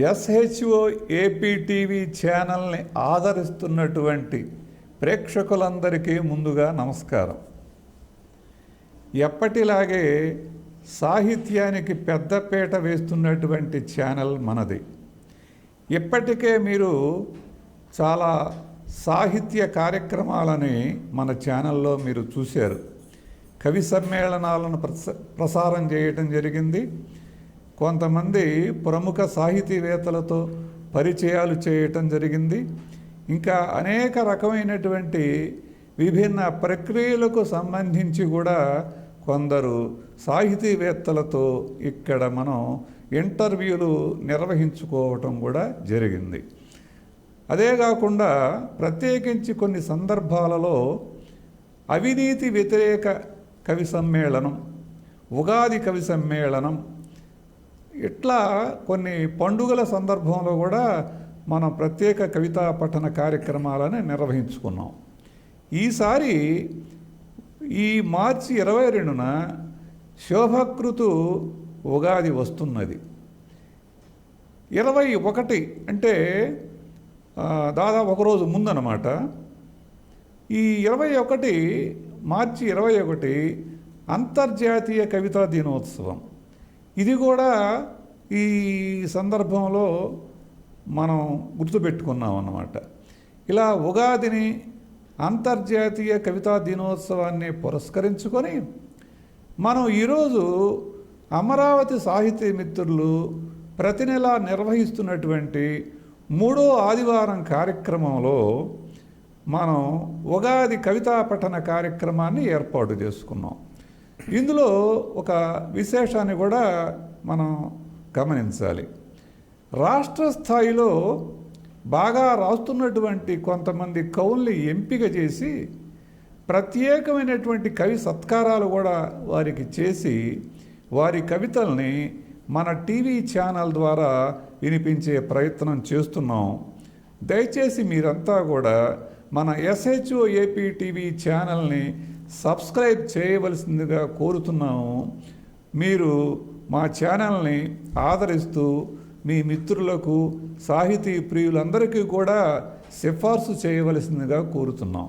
SHO AP TV ఛానల్ని ఆదరిస్తున్నటువంటి ప్రేక్షకులందరికీ ముందుగా నమస్కారం. ఎప్పటిలాగే సాహిత్యానికి పెద్దపీట వేస్తున్నటువంటి ఛానల్ మనది. ఇప్పటికే మీరు చాలా సాహిత్య కార్యక్రమాలని మన ఛానల్లో మీరు చూశారు. కవి సమ్మేళనాలను ప్రసారం చేయటం జరిగింది. కొంతమంది ప్రముఖ సాహితీవేత్తలతో పరిచయాలు చేయటం జరిగింది. ఇంకా అనేక రకమైనటువంటి విభిన్న ప్రక్రియలకు సంబంధించి కూడా కొందరు సాహితీవేత్తలతో ఇక్కడ మనం ఇంటర్వ్యూలు నిర్వహించుకోవటం కూడా జరిగింది. అదే కాకుండా ప్రత్యేకించి కొన్ని సందర్భాలలో అవినీతి వ్యతిరేక కవి సమ్మేళనం, ఉగాది కవి సమ్మేళనం, ఇట్లా కొన్ని పండుగల సందర్భంలో కూడా మనం ప్రత్యేక కవితా పఠన కార్యక్రమాలను నిర్వహించుకున్నాం. ఈసారి ఈ మార్చి 22న శోభకృతు ఉగాది వస్తున్నది. 21 అంటే దాదాపు ఒకరోజు ముందన్నమాట. ఈ 21 మార్చి 21 అంతర్జాతీయ కవితా దినోత్సవం. ఇది కూడా ఈ సందర్భంలో మనం గుర్తుపెట్టుకున్నాం అన్నమాట. ఇలా ఉగాదిని అంతర్జాతీయ కవితా దినోత్సవాన్ని పురస్కరించుకొని మనం ఈరోజు అమరావతి సాహితీ మిత్రులు ప్రతి నెల నిర్వహిస్తున్నటువంటి 3వ ఆదివారం కార్యక్రమంలో మనం ఉగాది కవితా పఠన కార్యక్రమాన్ని ఏర్పాటు చేసుకున్నాం. ఇందులో ఒక విశేషాన్ని కూడా మనం గమనించాలి. రాష్ట్ర స్థాయిలో బాగా రాస్తున్నటువంటి కొంతమంది కవుల్ని ఎంపిక చేసి ప్రత్యేకమైనటువంటి కవి సత్కారాలు కూడా వారికి చేసి వారి కవితల్ని మన టీవీ ఛానల్ ద్వారా వినిపించే ప్రయత్నం చేస్తున్నాం. దయచేసి మీరంతా కూడా మన ఎస్హెచ్ఓ ఏపీ టీవీ ఛానల్ని సబ్స్క్రైబ్ చేయవలసిందిగా కోరుతున్నాము. మీరు మా ఛానల్ని ఆదరిస్తూ మీ మిత్రులకు, సాహితీ ప్రియులందరికీ కూడా సిఫార్సు చేయవలసిందిగా కోరుతున్నాం.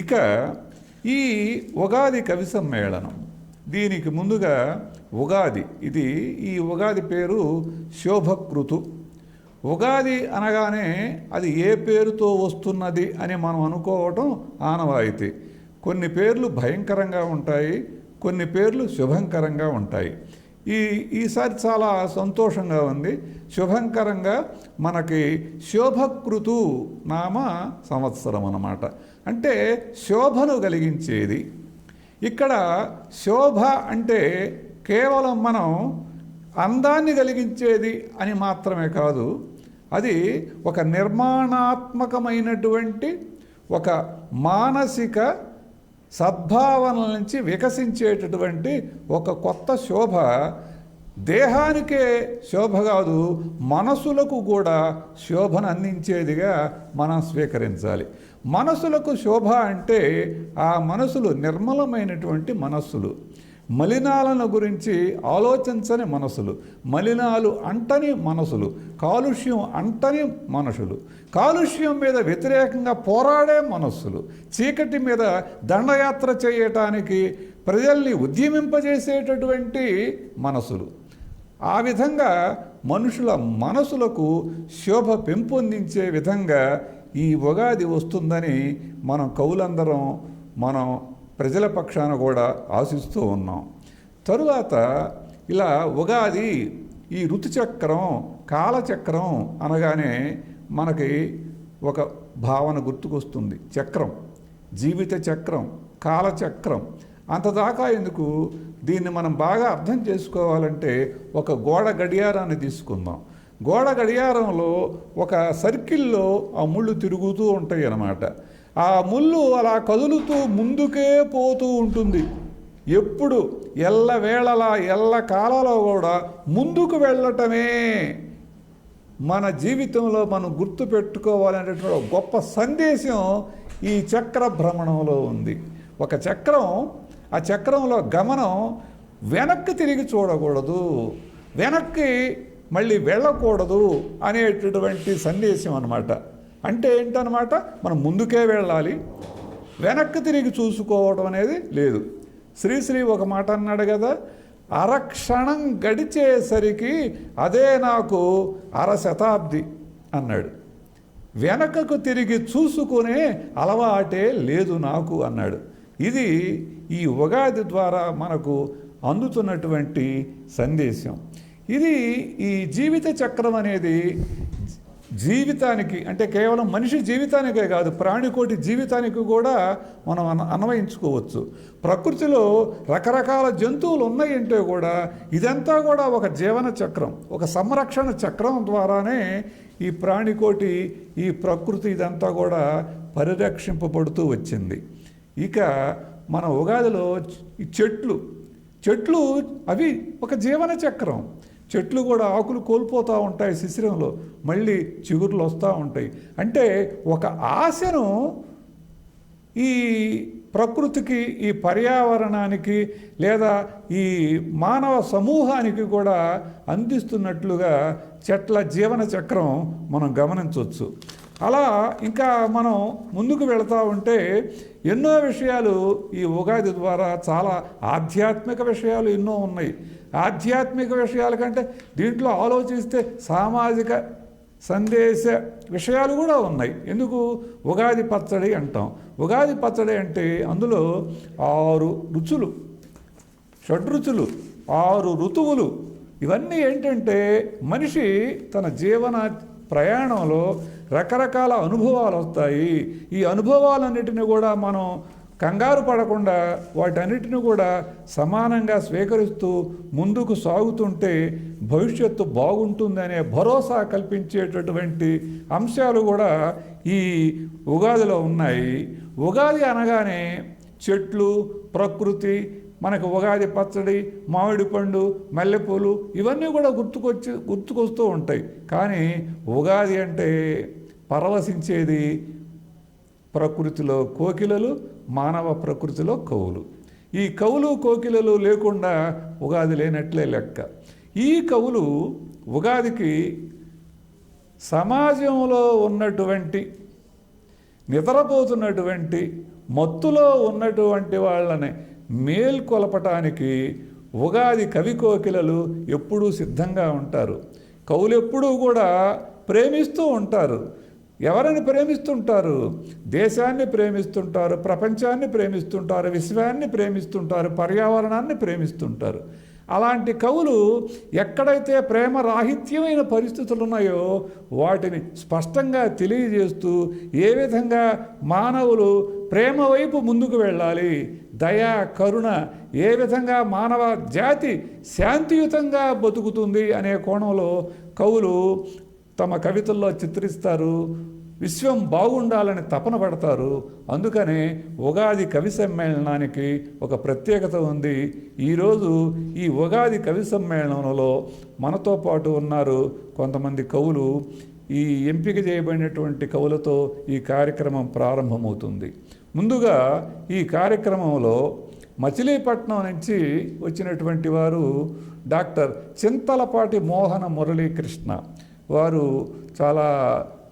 ఇక ఈ ఉగాది కవి సమ్మేళనం, దీనికి ముందుగా ఉగాది, ఈ ఉగాది పేరు శోభకృతు. ఉగాది అనగానే అది ఏ పేరుతో వస్తున్నది అని మనం అనుకోవటం ఆనవాయితీ. కొన్ని పేర్లు భయంకరంగా ఉంటాయి, కొన్ని పేర్లు శుభంకరంగా ఉంటాయి. ఈసారి చాలా సంతోషంగా ఉంది. శుభంకరంగా మనకి శోభకృతు నామ సంవత్సరం అన్నమాట. అంటే శోభను కలిగించేది. ఇక్కడ శోభ అంటే కేవలం మనం అందాన్ని కలిగించేది అని మాత్రమే కాదు, అది ఒక నిర్మాణాత్మకమైనటువంటి ఒక మానసిక సద్భావనల నుంచి వికసించేటటువంటి ఒక కొత్త శోభ. దేహానికే శోభ కాదు, మనసులకు కూడా శోభను అందించేదిగా మనం స్వీకరించాలి. మనసులకు శోభ అంటే ఆ మనసులు నిర్మలమైనటువంటి మనస్సులు, మలినాలను గురించి ఆలోచించని మనసులు, మలినాలు అంటని మనసులు, కాలుష్యం అంటని మనసులు, కాలుష్యం మీద వ్యతిరేకంగా పోరాడే మనస్సులు, చీకటి మీద దండయాత్ర చేయటానికి ప్రజల్ని ఉద్యమింపజేసేటటువంటి మనసులు. ఆ విధంగా మనుషుల మనసులకు శోభ పెంపొందించే విధంగా ఈ ఉగాది వస్తుందని మనం కవులందరం, మనం ప్రజల పక్షాన కూడా ఆశిస్తూ ఉన్నాం. తరువాత ఇలా ఉగాది, ఈ ఋతుచక్రం, కాలచక్రం అనగానే మనకి ఒక భావన గుర్తుకొస్తుంది. చక్రం, జీవిత చక్రం, కాలచక్రం. అంతదాకా ఎందుకు, దీన్ని మనం బాగా అర్థం చేసుకోవాలంటే ఒక గోడ గడియారాన్ని తీసుకుందాం. గోడ గడియారంలో ఒక సర్కిల్లో ఆ ముళ్ళు తిరుగుతూ ఉంటాయి అన్నమాట. ఆ ముళ్ళు అలా కదులుతూ ముందుకే పోతూ ఉంటుంది. ఎప్పుడు ఎల్లవేళలా ఎల్ల కాలంలో కూడా ముందుకు వెళ్ళటమే మన జీవితంలో మనం గుర్తుపెట్టుకోవాలనేటువంటి గొప్ప సందేశం ఈ చక్ర భ్రమణంలో ఉంది. ఒక చక్రం, ఆ చక్రంలో గమనం వెనక్కి తిరిగి చూడకూడదు. వెనక్కి మళ్ళీ వెళ్ళకూడదు అనేటటువంటి సందేశం అన్నమాట. అంటే ఏంటన్నమాట, మనం ముందుకే వెళ్ళాలి, వెనక్కి తిరిగి చూసుకోవడం అనేది లేదు. శ్రీశ్రీ ఒక మాట అన్నాడు కదా, అరక్షణం గడిచేసరికి అదే నాకు అరశతాబ్ది అన్నాడు. వెనకకు తిరిగి చూసుకునే అలవాటే లేదు నాకు అన్నాడు. ఇది ఈ ఉగాది ద్వారా మనకు అందుతున్నటువంటి సందేశం. ఇది ఈ జీవిత చక్రం అనేది జీవితానికి, అంటే కేవలం మనిషి జీవితానికే కాదు, ప్రాణికోటి జీవితానికి కూడా మనం అన్వయించుకోవచ్చు. ప్రకృతిలో రకరకాల జంతువులు ఉన్నాయంటే కూడా ఇదంతా కూడా ఒక జీవన చక్రం, ఒక సంరక్షణ చక్రం ద్వారానే ఈ ప్రాణికోటి, ఈ ప్రకృతి ఇదంతా కూడా పరిరక్షింపబడుతూ వచ్చింది. ఇక మన ఉగాదిలో ఈ చెట్లు అవి ఒక జీవన చక్రం. చెట్లు కూడా ఆకులు కోల్పోతూ ఉంటాయి శిశిరంలో, మళ్ళీ చిగుర్లు వస్తూ ఉంటాయి. అంటే ఒక ఆశను ఈ ప్రకృతికి, ఈ పర్యావరణానికి, లేదా ఈ మానవ సమూహానికి కూడా అందిస్తున్నట్లుగా చెట్ల జీవన చక్రం మనం గమనించవచ్చు. అలా ఇంకా మనం ముందుకు వెళతా ఉంటే ఎన్నో విషయాలు ఈ ఉగాది ద్వారా, చాలా ఆధ్యాత్మిక విషయాలు ఎన్నో ఉన్నాయి. ఆధ్యాత్మిక విషయాల కంటే దీంట్లో ఆలోచిస్తే సామాజిక సందేశ విషయాలు కూడా ఉన్నాయి. ఎందుకు ఉగాది పచ్చడి అంటాం? ఉగాది పచ్చడి అంటే అందులో 6 రుచులు, షడ్రుచులు, 6 ఋతువులు, ఇవన్నీ ఏంటంటే మనిషి తన జీవన ప్రయాణంలో రకరకాల అనుభవాలు వస్తాయి. ఈ అనుభవాలన్నిటిని కూడా మనం కంగారు పడకుండా వాటన్నిటిని కూడా సమానంగా స్వీకరిస్తూ ముందుకు సాగుతుంటే భవిష్యత్తు బాగుంటుందనే భరోసా కల్పించేటటువంటి అంశాలు కూడా ఈ ఉగాదిలో ఉన్నాయి. ఉగాది అనగానే చెట్లు, ప్రకృతి, మనకు ఉగాది పచ్చడి, మామిడి పండు, మల్లెపూలు ఇవన్నీ కూడా గుర్తుకొస్తూ ఉంటాయి. కానీ ఉగాది అంటే పరవశించేది ప్రకృతిలో కోకిలలు, మానవ ప్రకృతిలో కవులు. ఈ కవులు కోకిలలు లేకుండా ఉగాది లేనట్లే లెక్క. ఈ కవులు ఉగాదికి సమాజంలో ఉన్నటువంటి, నిద్రపోతున్నటువంటి, మత్తులో ఉన్నటువంటి వాళ్ళని మేల్కొలపటానికి ఉగాది కవి కోకిలలు ఎప్పుడూ సిద్ధంగా ఉంటారు. కవులు ఎప్పుడూ కూడా ప్రేమిస్తూ ఉంటారు. ఎవరిని ప్రేమిస్తుంటారు? దేశాన్ని ప్రేమిస్తుంటారు, ప్రపంచాన్ని ప్రేమిస్తుంటారు, విశ్వాన్ని ప్రేమిస్తుంటారు, పర్యావరణాన్ని ప్రేమిస్తుంటారు. అలాంటి కవులు ఎక్కడైతే ప్రేమ రాహిత్యమైన పరిస్థితులు ఉన్నాయో వాటిని స్పష్టంగా తెలియజేస్తూ ఏ విధంగా మానవులు ప్రేమ వైపు ముందుకు వెళ్ళాలి, దయ, కరుణ, ఏ విధంగా మానవ జాతి శాంతియుతంగా బతుకుతుంది అనే కోణంలో కవులు తమ కవితల్లో చిత్రిస్తారు. విశ్వం బాగుండాలని తపన పడతారు. అందుకనే ఉగాది కవి సమ్మేళనానికి ఒక ప్రత్యేకత ఉంది. ఈరోజు ఈ ఉగాది కవి సమ్మేళనంలో మనతో పాటు ఉన్నారు కొంతమంది కవులు. ఈ ఎంపిక చేయబడినటువంటి కవులతో ఈ కార్యక్రమం ప్రారంభమవుతుంది. ముందుగా ఈ కార్యక్రమంలో మచిలీపట్నం నుంచి వచ్చినటువంటి వారు డాక్టర్ చింతలపాటి మోహన మురళీకృష్ణ. వారు చాలా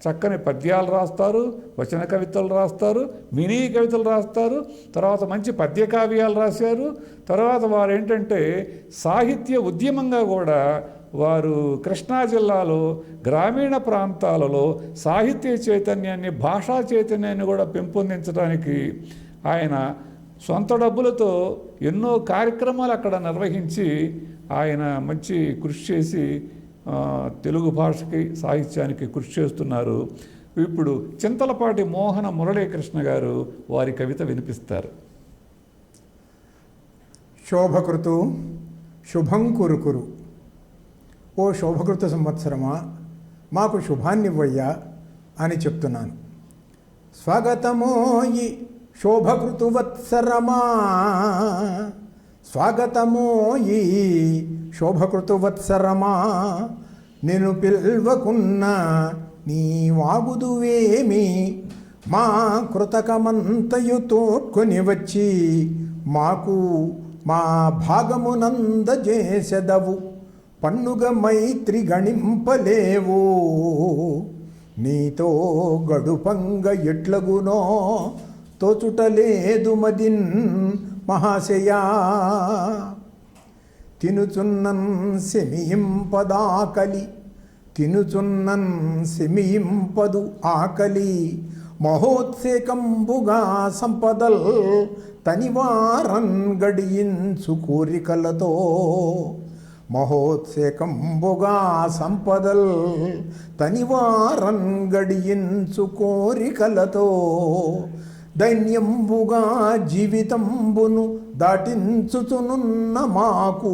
చక్కని పద్యాలు రాస్తారు, వచన కవితలు రాస్తారు, మినీ కవితలు రాస్తారు, తర్వాత మంచి పద్య కావ్యాలు రాశారు. తర్వాత వారు ఏంటంటే సాహిత్య ఉద్యమంగా కూడా వారు కృష్ణా జిల్లాలో గ్రామీణ ప్రాంతాలలో సాహిత్య చైతన్యాన్ని, భాషా చైతన్యాన్ని కూడా పెంపొందించడానికి ఆయన సొంత డబ్బులతో ఎన్నో కార్యక్రమాలు అక్కడ నిర్వహించి ఆయన మంచి కృషి చేసి తెలుగు భాషకి, సాహిత్యానికి కృషి చేస్తున్నారు. ఇప్పుడు చింతలపాటి మోహన మురళీకృష్ణ గారు వారి కవిత వినిపిస్తారు. శోభకృతు శుభం కురుకురు. ఓ శోభకృత సంవత్సరమా, మాకు శుభాన్నివ్వయ్యా అని చెప్తున్నాను. స్వాగతమోయి శోభకృతు వత్సరమా, స్వాగతమోయి శోభకృతు వత్సరమా, నిన్ను పిల్వకున్న నీ వాగుదువేమి, మా కృతకమంతయు తోడ్కొని వచ్చి మాకు మా భాగమునందజేసెదవు. పన్నుగ మైత్రి గణింపలేవో, నీతో గడుపంగ ఎట్లగునో తోచుటలేదు మదిన్ మహాశయా. తినుచున్నన్ సెమియింపదాకలి, తినుచున్నన్ సెమియింపదు ఆకలి. మహోత్సేకంబుగా సంపదల్ తనివారన్ గడియించు కోరికలతో, మహోత్సేకంబుగా సంపదల్ తనివారన్ గడియించు కోరికలతో. దైన్యంబుగా జీవితంబును దాటించుచునున్న మాకు,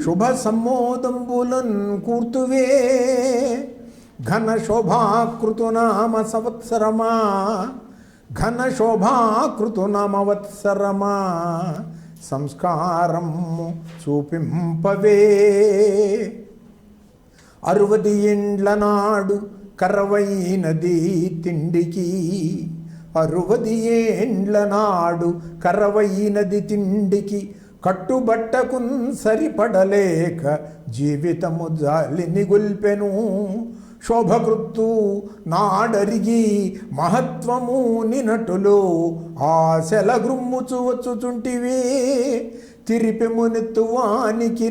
శుభ సమ్మోదంబులన్ కూర్తువే. ఘన శోభాకృతునామ సంవత్సరమా, ఘన శోభాకృతునామ వత్సరమా. సంస్కారము చూపింపవే. 60 ఏండ్ల నాడు కరవైనది తిండికి, 60 ఏండ్ల నాడు కరవైనది తిండికి. కట్టుబట్టకున్ సరిపడలేక జీవితము జాలిని గొల్పెను. శోభకృత్తు నాడరిగి మహత్వము నినటులో ఆశల గ్రుమ్ముచు వచ్చుచుంటివే. తిరిపెమునెత్తువానికి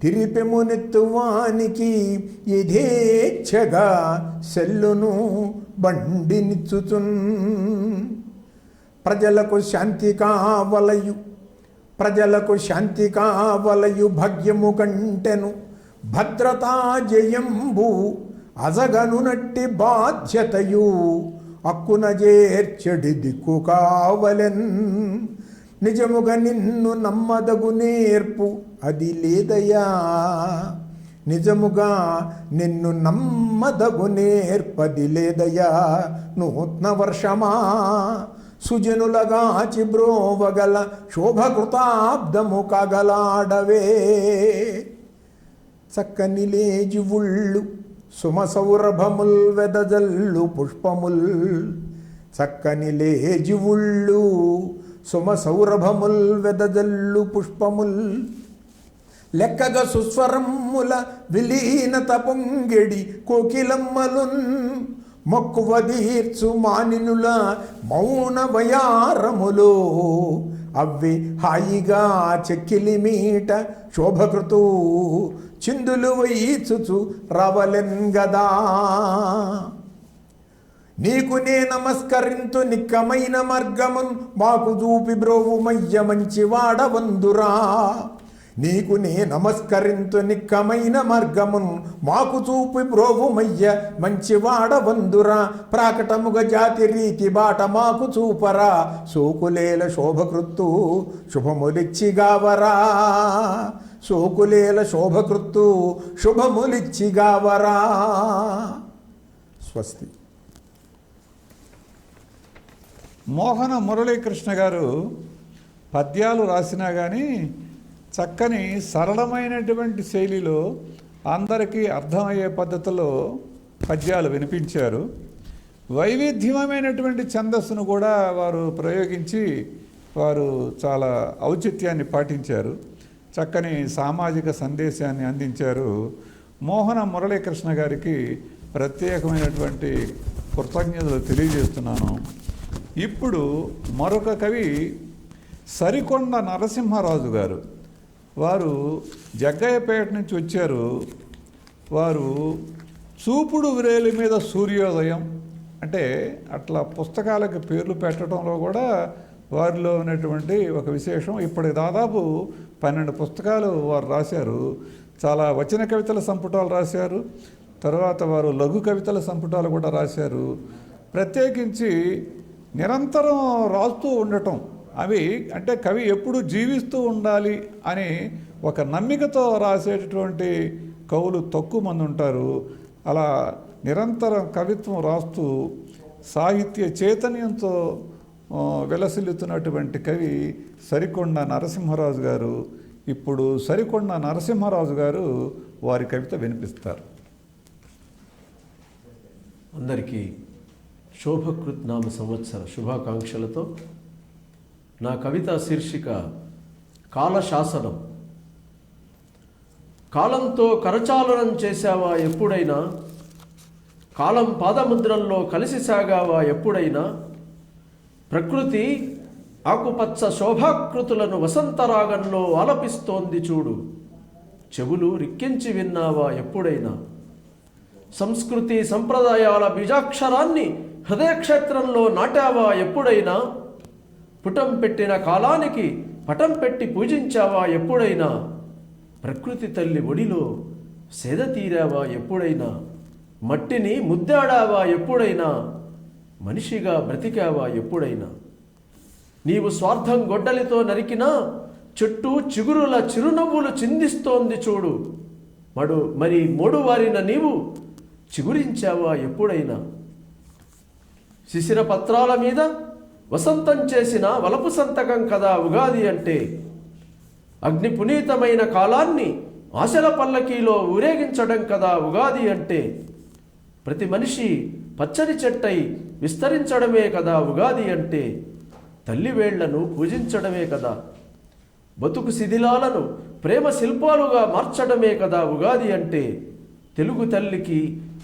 తిరిపెమునెత్తువానికి యథేచ్ఛగా సెల్లును బండినిచ్చుచున్. ప్రజలకు శాంతి కావలయు, ప్రజలకు శాంతి కావలయు భాగ్యము కంటెను. భద్రతా జయంబు అజగనునట్టి బాధ్యతయు, అక్కున చేర్చెడి దిక్కు కావలెన్. నిజముగా నిన్ను నమ్మదగు నేర్పు అది లేదయా, నిజముగా నిన్ను నమ్మదగు నేర్పది లేదయా. నూత్న వర్షమా సుజనులగాచి బ్రోవగల, శోభకృతాబ్దము కగలాడవే. చక్కని లేజివుళ్ళు సుమసౌరభముల్ వెదజల్లు పుష్పముల్, చక్కని లేజివుళ్ళు సుమసౌరభముల్ వెదజల్లు పుష్పముల్. లెక్కగా సుస్వరముల విలీనత పొంగెడి కోకిలమ్మలున్, మక్కువ తీర్చు మానినుల మౌన వయారములో. అవ్వి హాయిగా చెక్కిలి మీట శోభకృతు చిందులు వైచుచు రవలెన్ గదా. నీకు నే నమస్కరింతు నిక్కమైన మార్గమున్, మాకు చూపి బ్రోవుమయ్య మంచి వాడవందురా. నీకు నే నమస్కరింతు నిక్కమైన మార్గమున్, మాకు చూపి బ్రోవుమయ్య మంచి వాడవందురా. ప్రాకటముగ జాతి రీతి బాట మాకు చూపరా. సోకులేల శోభకృత్తు శుభములిచ్చిగావరా, సోకులేల శోభకృత్తు శుభములిచ్చిగావరా. స్వస్తి. మోహన మురళీకృష్ణ గారు పద్యాలు రాసినా కానీ చక్కని సరళమైనటువంటి శైలిలో అందరికీ అర్థమయ్యే పద్ధతిలో పద్యాలు వినిపించారు. వైవిధ్యమైనటువంటి ఛందస్సును కూడా వారు ప్రయోగించి వారు చాలా ఔచిత్యాన్ని పాటించారు. చక్కని సామాజిక సందేశాన్ని అందించారు. మోహన మురళీకృష్ణ గారికి ప్రత్యేకమైనటువంటి కృతజ్ఞతలు తెలియజేస్తున్నాను. ఇప్పుడు మరొక కవి సరికొండ నరసింహరాజు గారు. వారు జగ్గయ్యపేట నుంచి వచ్చారు. వారు చూపుడు వ్రేలి మీద సూర్యోదయం అంటే అట్లా పుస్తకాలకు పేర్లు పెట్టడంలో కూడా వారిలో ఉన్నటువంటి ఒక విశేషం. ఇప్పటికి దాదాపు 12 పుస్తకాలు వారు రాశారు. చాలా వచన కవితల సంపుటాలు రాశారు. తర్వాత వారు లఘు కవితల సంపుటాలు కూడా రాశారు. ప్రత్యేకించి నిరంతరం రాస్తూ ఉండటం, అవి అంటే కవి ఎప్పుడు జీవిస్తూ ఉండాలి అని ఒక నమ్మికతో రాసేటటువంటి కవులు తక్కువ మంది ఉంటారు. అలా నిరంతరం కవిత్వం రాస్తూ సాహిత్య చైతన్యంతో విలసిల్లుతున్నటువంటి కవి సరికొండ నరసింహరాజు గారు. ఇప్పుడు సరికొండ నరసింహరాజు గారు వారి కవిత వినిపిస్తారు. అందరికీ శోభకృత్ నామ సంవత్సర శుభాకాంక్షలతో నా కవితా శీర్షిక కాలశాసనం. కాలంతో కరచాలనం చేశావా ఎప్పుడైనా? కాలం పాదముద్రల్లో కలిసి సాగావా ఎప్పుడైనా? ప్రకృతి ఆకుపచ్చ శోభాకృతులను వసంతరాగంలో ఆలపిస్తోంది చూడు, చెవులు రిక్కించి విన్నావా ఎప్పుడైనా? సంస్కృతి సంప్రదాయాల బీజాక్షరాన్ని హృదయక్షేత్రంలో నాటావా ఎప్పుడైనా? పుటం పెట్టిన కాలానికి పటం పెట్టి పూజించావా ఎప్పుడైనా? ప్రకృతి తల్లి ఒడిలో సేద తీరావా ఎప్పుడైనా? మట్టిని ముద్దాడావా ఎప్పుడైనా? మనిషిగా బ్రతికావా ఎప్పుడైనా? నీవు స్వార్థం గొడ్డలితో నరికినా చెట్టు చిగురుల చిరునవ్వులు చిందిస్తోంది చూడు, మరి మోడువారిన నీవు చిగురించావా ఎప్పుడైనా? శిశిర పత్రాల మీద వసంతం చేసిన వలపు సంతకం కదా ఉగాది అంటే. అగ్ని పునీతమైన కాలాన్ని ఆశల పల్లకీలో ఊరేగించడం కదా ఉగాది అంటే. ప్రతి మనిషి పచ్చని చెట్టై విస్తరించడమే కదా ఉగాది అంటే. తల్లి వేళ్లను పూజించడమే కదా, బతుకు శిథిలాలను ప్రేమ శిల్పాలుగా మార్చడమే కదా ఉగాది అంటే. తెలుగు తల్లికి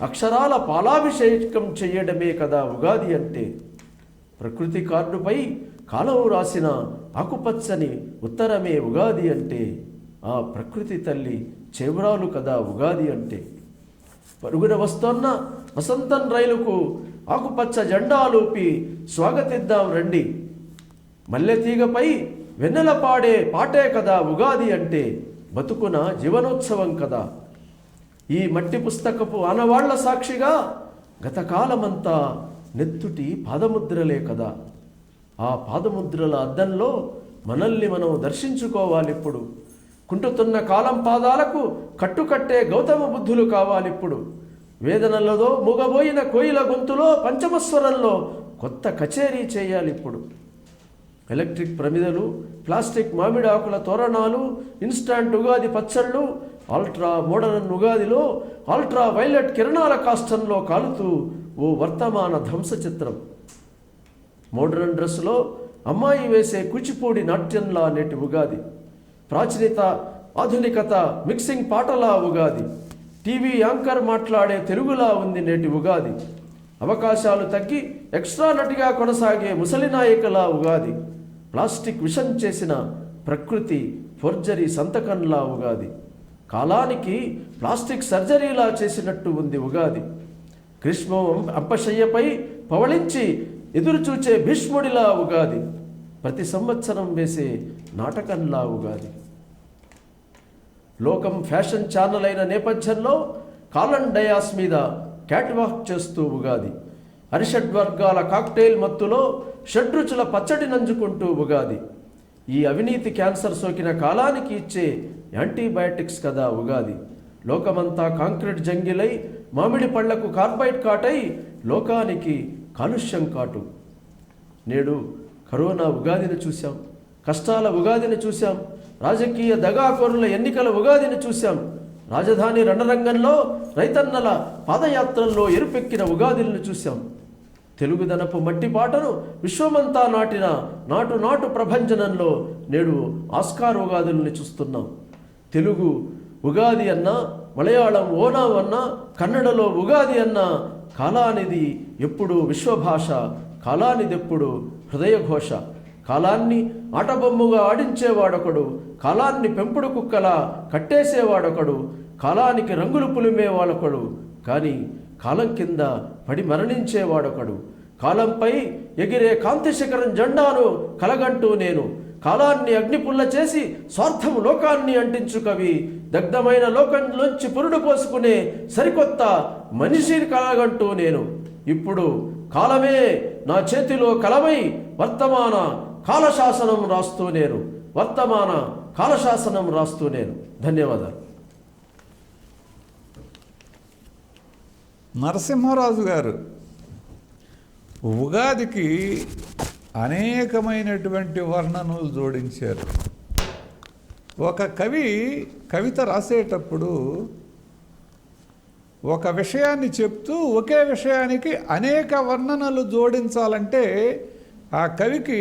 అక్షరాల పాలాభిషేకం చేయడమే కదా ఉగాది అంటే. ప్రకృతి కార్డుపై కాలం రాసిన ఆకుపచ్చని ఉత్తరమే ఉగాది అంటే. ఆ ప్రకృతి తల్లి చేబ్రాలు కదా ఉగాది అంటే. పరుగున వస్తోన్న వసంతం రైలుకు ఆకుపచ్చ జెండాలూపి స్వాగతిద్దాం రండి. మల్లెతీగపై వెన్నెల పాడే పాటే కదా ఉగాది అంటే. బతుకున జీవనోత్సవం కదా. ఈ మట్టి పుస్తకపు ఆనవాళ్ల సాక్షిగా గతకాలమంతా నెత్తుటి పాదముద్రలే కదా. ఆ పాదముద్రల అద్దంలో మనల్ని మనం దర్శించుకోవాలిప్పుడు. కుంటుతున్న కాలం పాదాలకు కట్టుకట్టే గౌతమ బుద్ధులు కావాలిప్పుడు. వేదనలతో మూగబోయిన కోయిల గొంతులో పంచమస్వరంలో కొత్త కచేరీ చేయాలిప్పుడు. ఎలక్ట్రిక్ ప్రమిదలు, ప్లాస్టిక్ మామిడి ఆకుల తోరణాలు, ఇన్స్టాంట్ ఉగాది పచ్చళ్ళు, అల్ట్రా మోడర్న్ ఉగాదిలో అల్ట్రా వైలెట్ కిరణాల కాష్టంలో కాలుతూ ఓ వర్తమాన ధ్వంస చిత్రం. మోడర్న్ డ్రెస్సులో అమ్మాయి వేసే కూచిపూడి నాట్యంలా నేటి ఉగాది. ప్రాచీనత ఆధునికత మిక్సింగ్ పాటలా ఉగాది. టీవీ యాంకర్ మాట్లాడే తెలుగులా ఉంది నేటి ఉగాది. అవకాశాలు తగ్గి ఎక్స్ట్రా నటిగా కొనసాగే ముసలి నాయకులా ఉగాది. ప్లాస్టిక్ విషం చేసిన ప్రకృతి ఫోర్జరీ సంతకంలా ఉగాది. కాలానికి ప్లాస్టిక్ సర్జరీలా చేసినట్టు ఉంది ఉగాది. గ్రీష్మం అంపశయ్యపై పవళించి ఎదురుచూచే భీష్ముడిలా ఉగాది. ప్రతి సంవత్సరం వేసే నాటకంలా ఉగాది. లోకం ఫ్యాషన్ ఛానల్ అయిన నేపథ్యంలో కాలన్ డయాస్ మీద క్యాట్వాక్ చేస్తూ ఉగాది. అరిషడ్వర్గాల కాక్టైల్ మత్తులో షడ్రుచుల పచ్చడి నంజుకుంటూ ఉగాది. ఈ అవినీతి క్యాన్సర్ సోకిన కాలానికి ఇచ్చే యాంటీబయాటిక్స్ కదా ఉగాది. లోకమంతా కాంక్రీట్ జంగిలై మామిడి పళ్లకు కార్బైడ్ కాటై లోకానికి కాలుష్యం కాటు. నేడు కరోనా ఉగాదిని చూశాం, కష్టాల ఉగాదిని చూశాం, రాజకీయ దగాకోరుల ఎన్నికల ఉగాదిని చూశాం. రాజధాని రణరంగంలో రైతన్నల పాదయాత్రల్లో ఎరుపెక్కిన ఉగాదిని చూశాం. తెలుగుదనపు మట్టి పాటను విశ్వమంతా నాటిన నాటు ప్రభంజనంలో నేడు ఆస్కార్ ఉగాదుల్ని చూస్తున్నాం. తెలుగు ఉగాది అన్నా, మలయాళం ఓనాం అన్నా, కన్నడలో ఉగాది అన్నా కాలానిది ఎప్పుడు విశ్వభాష, కాలానిదెప్పుడు హృదయఘోష. కాలాన్ని ఆటబొమ్మగా ఆడించేవాడొకడు, కాలాన్ని పెంపుడు కుక్కలా కట్టేసేవాడొకడు, కాలానికి రంగులు పులిమేవాడొకడు, కానీ కాలం కింద పడి మరణించేవాడొకడు. కాలంపై ఎగిరే కాంతి శిఖరం జెండాను కలగంటూ నేను, కాలాన్ని అగ్నిపుల్ల చేసి స్వార్థము లోకాన్ని అంటించు కవి, దగ్ధమైన లోకంలోంచి పురుడు పోసుకునే సరికొత్త మనిషిని కలగంటూ నేను. ఇప్పుడు కాలమే నా చేతిలో కలమై వర్తమాన కాలశాసనం రాస్తూ నేను, వర్తమాన కాలశాసనం రాస్తూ నేను. ధన్యవాదాలు. నరసింహరాజు గారు ఉగాదికి అనేకమైనటువంటి వర్ణనలు జోడించారు. ఒక కవి కవిత రాసేటప్పుడు ఒక విషయాన్ని చెప్తూ ఒకే విషయానికి అనేక వర్ణనలు జోడించాలంటే ఆ కవికి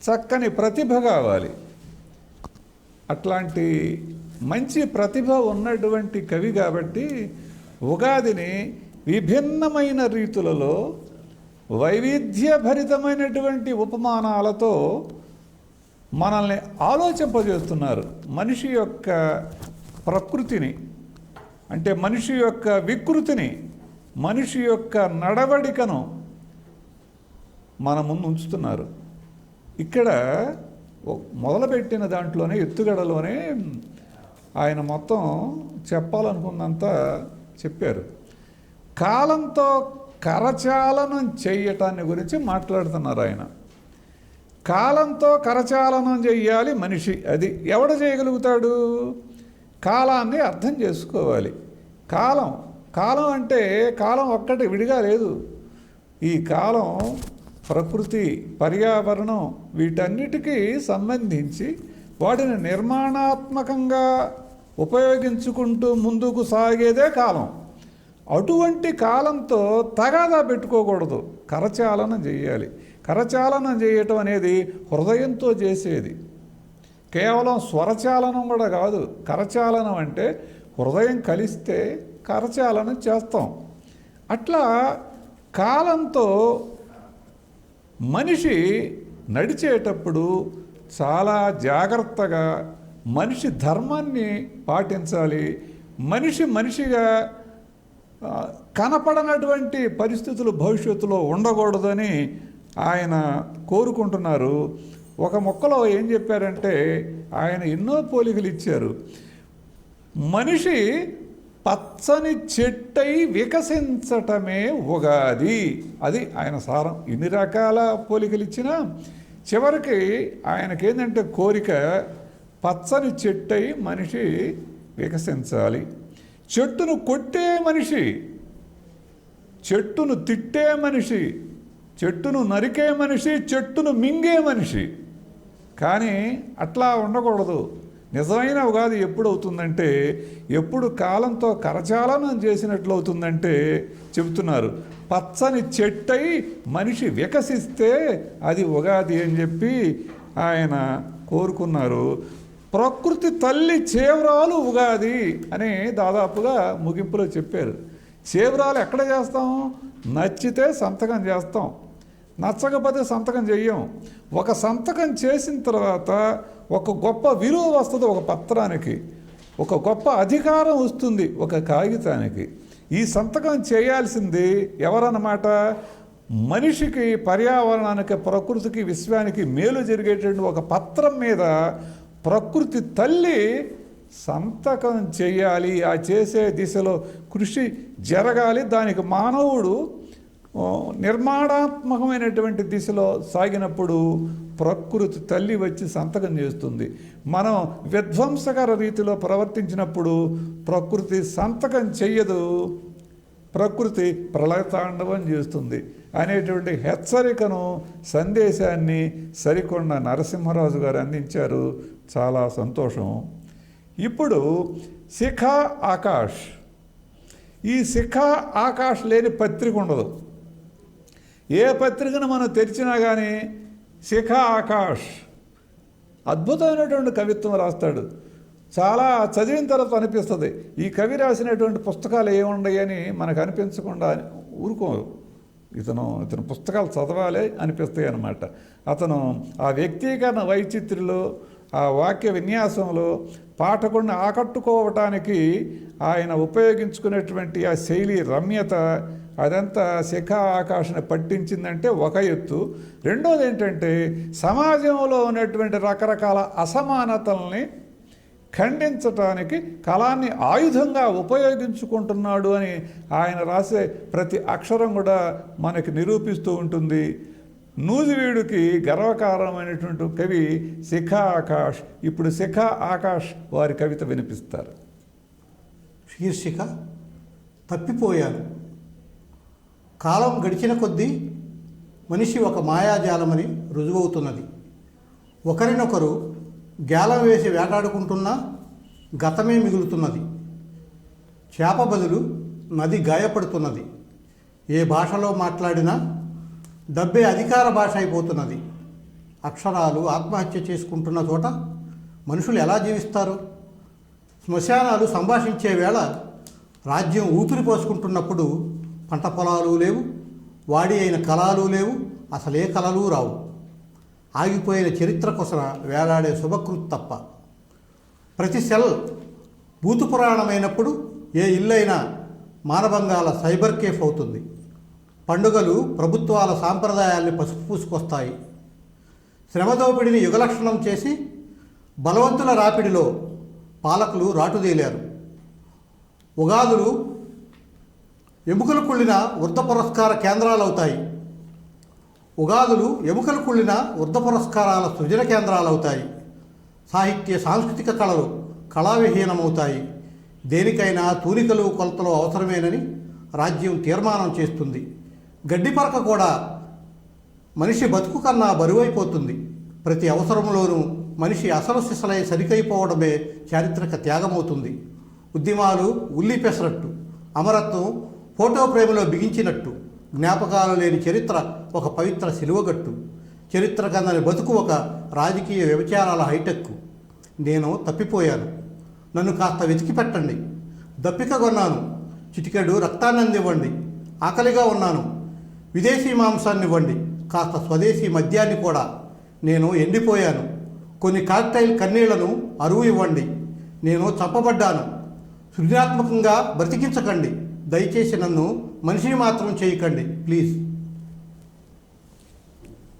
చక్కని ప్రతిభ కావాలి. అట్లాంటి మంచి ప్రతిభ ఉన్నటువంటి కవి కాబట్టి ఉగాదిని విభిన్నమైన రీతులలో వైవిధ్యభరితమైనటువంటి ఉపమానాలతో మనల్ని ఆలోచింపజేస్తున్నారు. మనిషి యొక్క ప్రకృతిని, అంటే మనిషి యొక్క వికృతిని, మనిషి యొక్క నడవడికను మన ముందు ఉంచుతున్నారు. ఇక్కడ మొదలుపెట్టిన దాంట్లోనే ఎత్తుగడలోనే ఆయన మొత్తం చెప్పాలనుకున్నంత చెప్పారు. కాలంతో కరచాలనం చేయటాన్ని గురించి మాట్లాడుతున్నారు ఆయన. కాలంతో కరచాలనం చెయ్యాలి మనిషి. అది ఎవడు చేయగలుగుతాడు? కాలాన్ని అర్థం చేసుకోవాలి. కాలం అంటే కాలం ఒక్కటి విడిగా లేదు. ఈ కాలం ప్రకృతి, పర్యావరణం వీటన్నిటికీ సంబంధించి వాటిని నిర్మాణాత్మకంగా ఉపయోగించుకుంటూ ముందుకు సాగేదే కాలం. అటువంటి కాలంతో తగాదా పెట్టుకోకూడదు, కరచాలనం చేయాలి. కరచాలనం చేయటం అనేది హృదయంతో చేసేది, కేవలం స్వరచాలనం కూడా కాదు. కరచాలనం అంటే హృదయం కలిస్తే కరచాలనం చేస్తాం. అట్లా కాలంతో మనిషి నడిచేటప్పుడు చాలా జాగ్రత్తగా మనిషి ధర్మాన్ని పాటించాలి. మనిషిగా కనపడనటువంటి పరిస్థితులు భవిష్యత్తులో ఉండకూడదని ఆయన కోరుకుంటున్నారు. ఒక మొక్కలో ఏం చెప్పారంటే ఆయన ఎన్నో పోలికలు ఇచ్చారు. మనిషి పచ్చని చెట్టై వికసించటమే ఉగాది, అది ఆయన సారం. ఇన్ని రకాల పోలికలు ఇచ్చినా చివరికి ఆయనకేంటంటే కోరిక పచ్చని చెట్టై మనిషి వికసించాలి. చెట్టును కొట్టే మనిషి, చెట్టును తిట్టే మనిషి, చెట్టును నరికే మనిషి, చెట్టును మింగే మనిషి. కానీ అట్లా ఉండకూడదు. నిజమైన ఉగాది ఎప్పుడు అవుతుందంటే ఎప్పుడు కాలంతో కరచాలనం చేసినట్లు అవుతుందంటే చెబుతున్నారు. పచ్చని చెట్టై మనిషి వికసిస్తే అది ఉగాది అని చెప్పి ఆయన కోరుకున్నారు. ప్రకృతి తల్లి చేవరాలు ఉగాది అని దాదాపుగా ముగింపులో చెప్పారు. చేవరాలు ఎక్కడ చేస్తాం? నచ్చితే సంతకం చేస్తాం, నచ్చకపోతే సంతకం చెయ్యం. ఒక సంతకం చేసిన తర్వాత ఒక గొప్ప విలువ వస్తుంది ఒక పత్రానికి, ఒక గొప్ప అధికారం వస్తుంది ఒక కాగితానికి. ఈ సంతకం చేయాల్సింది ఎవరన్నమాట? మనిషికి, పర్యావరణానికి, ప్రకృతికి, విశ్వానికి మేలు జరిగేటువంటి ఒక పత్రం మీద ప్రకృతి తల్లి సంతకం చేయాలి. ఆ చేసే దిశలో కృషి జరగాలి. దానికి మానవుడు నిర్మాణాత్మకమైనటువంటి దిశలో సాగినప్పుడు ప్రకృతి తల్లి వచ్చి సంతకం చేస్తుంది. మనం విధ్వంసకర రీతిలో ప్రవర్తించినప్పుడు ప్రకృతి సంతకం చెయ్యదు, ప్రకృతి ప్రళయతాండవం చేస్తుంది అనేటువంటి హెచ్చరికను, సందేశాన్ని సరికొండ నరసింహరాజు గారు అందించారు. చాలా సంతోషం. ఇప్పుడు శిఖా ఆకాష్, ఈ శిఖా ఆకాష్ లేని పత్రిక ఉండదు. ఏ పత్రికను మనం తెరిచినా కానీ శిఖా ఆకాష్ అద్భుతమైనటువంటి కవిత్వం రాస్తాడు. చాలా చదివిన తర్వాత అనిపిస్తుంది ఈ కవి రాసినటువంటి పుస్తకాలు ఏమున్నాయి అని మనకు అనిపించకుండా ఊరుకోరు. ఇతను పుస్తకాలు చదవాలి అనిపిస్తాయి అన్నమాట. అతను ఆ వ్యక్తీకరణ వైచిత్ర్యంలో, ఆ వాక్య విన్యాసంలో పాఠకుడిని ఆకట్టుకోవటానికి ఆయన ఉపయోగించుకునేటువంటి ఆ శైలి రమ్యత, అదంతా శిఖా ఆకాశాన్ని పట్టించిందంటే ఒక ఎత్తు. రెండోది ఏంటంటే సమాజంలో ఉన్నటువంటి రకరకాల అసమానతల్ని ఖండించటానికి కళాన్ని ఆయుధంగా ఉపయోగించుకుంటున్నాడు అని ఆయన రాసే ప్రతి అక్షరం కూడా మనకి నిరూపిస్తూ ఉంటుంది. నూజివీడుకి గర్వకారణమైనటువంటి కవి శిఖా ఆకాష్. ఇప్పుడు శిఖా ఆకాష్ వారి కవిత వినిపిస్తారు. శీర్షిక తప్పిపోయాను. కాలం గడిచిన కొద్దీ మనిషి ఒక మాయాజాలమని రుజువవుతున్నది. ఒకరినొకరు గ్యాలం వేసి వేటాడుకుంటున్నా గతమే మిగులుతున్నది. చేప బదులు నది గాయపడుతున్నది. ఏ భాషలో మాట్లాడినా డబ్బే అధికార భాష అయిపోతున్నది. అక్షరాలు ఆత్మహత్య చేసుకుంటున్న చోట మనుషులు ఎలా జీవిస్తారు? శ్మశానాలు సంభాషించే వేళ రాజ్యం ఊపిరి పోసుకుంటున్నప్పుడు పంట పొలాలు లేవు, వాడి అయిన కళలు లేవు, అసలే కళలు రావు. ఆగిపోయిన చరిత్ర కొసన వేలాడే శుభకృతి తప్ప. ప్రతి సెల్ భూతు పురాణమైనప్పుడు ఏ ఇల్లైనా మానభంగాల సైబర్ కేఫ్ అవుతుంది. పండుగలు ప్రభుత్వాల సాంప్రదాయాల్ని పసుపు పూసుకొస్తాయి. శ్రమదోపిడిని యుగలక్షణం చేసి బలవంతుల రాపిడిలో పాలకులు రాటుదేలారు. ఉగాదులు ఎముకలు కుళ్ళిన వృద్ధ పురస్కార కేంద్రాలవుతాయి. ఉగాదులు ఎముకలు కుళ్ళిన వృద్ధ పురస్కారాల సృజన కేంద్రాలవుతాయి. సాహిత్య సాంస్కృతిక కళలు కళావిహీనమవుతాయి. దేనికైనా తూనికలు కొలతలు అవసరమేనని రాజ్యం తీర్మానం చేస్తుంది. గడ్డిపరక కూడా మనిషి బతుకు కన్నా బరువైపోతుంది. ప్రతి అవసరంలోనూ మనిషి అసలు సిసలై సరికైపోవడమే చారిత్రక త్యాగమవుతుంది. ఉద్యమాలు ఉల్లి పెసరట్టు, అమరత్వం ఫోటో ఫ్రేములో బిగించినట్టు, జ్ఞాపకాలు లేని చరిత్ర ఒక పవిత్ర సిలువగట్టు. చరిత్ర కందని బతుకు ఒక రాజకీయ వ్యభిచారాల హైటెక్. నేను తప్పిపోయాను, నన్ను కాస్త వెతికి పెట్టండి. దప్పిక కొన్నాను, చిటికెడు రక్తాన్ని అందివ్వండి. ఆకలిగా ఉన్నాను, విదేశీ మాంసాన్ని ఇవ్వండి, కాస్త స్వదేశీ మద్యాన్ని కూడా. నేను ఎండిపోయాను, కొన్ని కాక్టైల్ కన్నీళ్లను అరువు ఇవ్వండి. నేను చంపబడ్డాను, సృజనాత్మకంగా బ్రతికించకండి. దయచేసి నన్ను మనిషిని మాత్రం చేయకండి ప్లీజ్.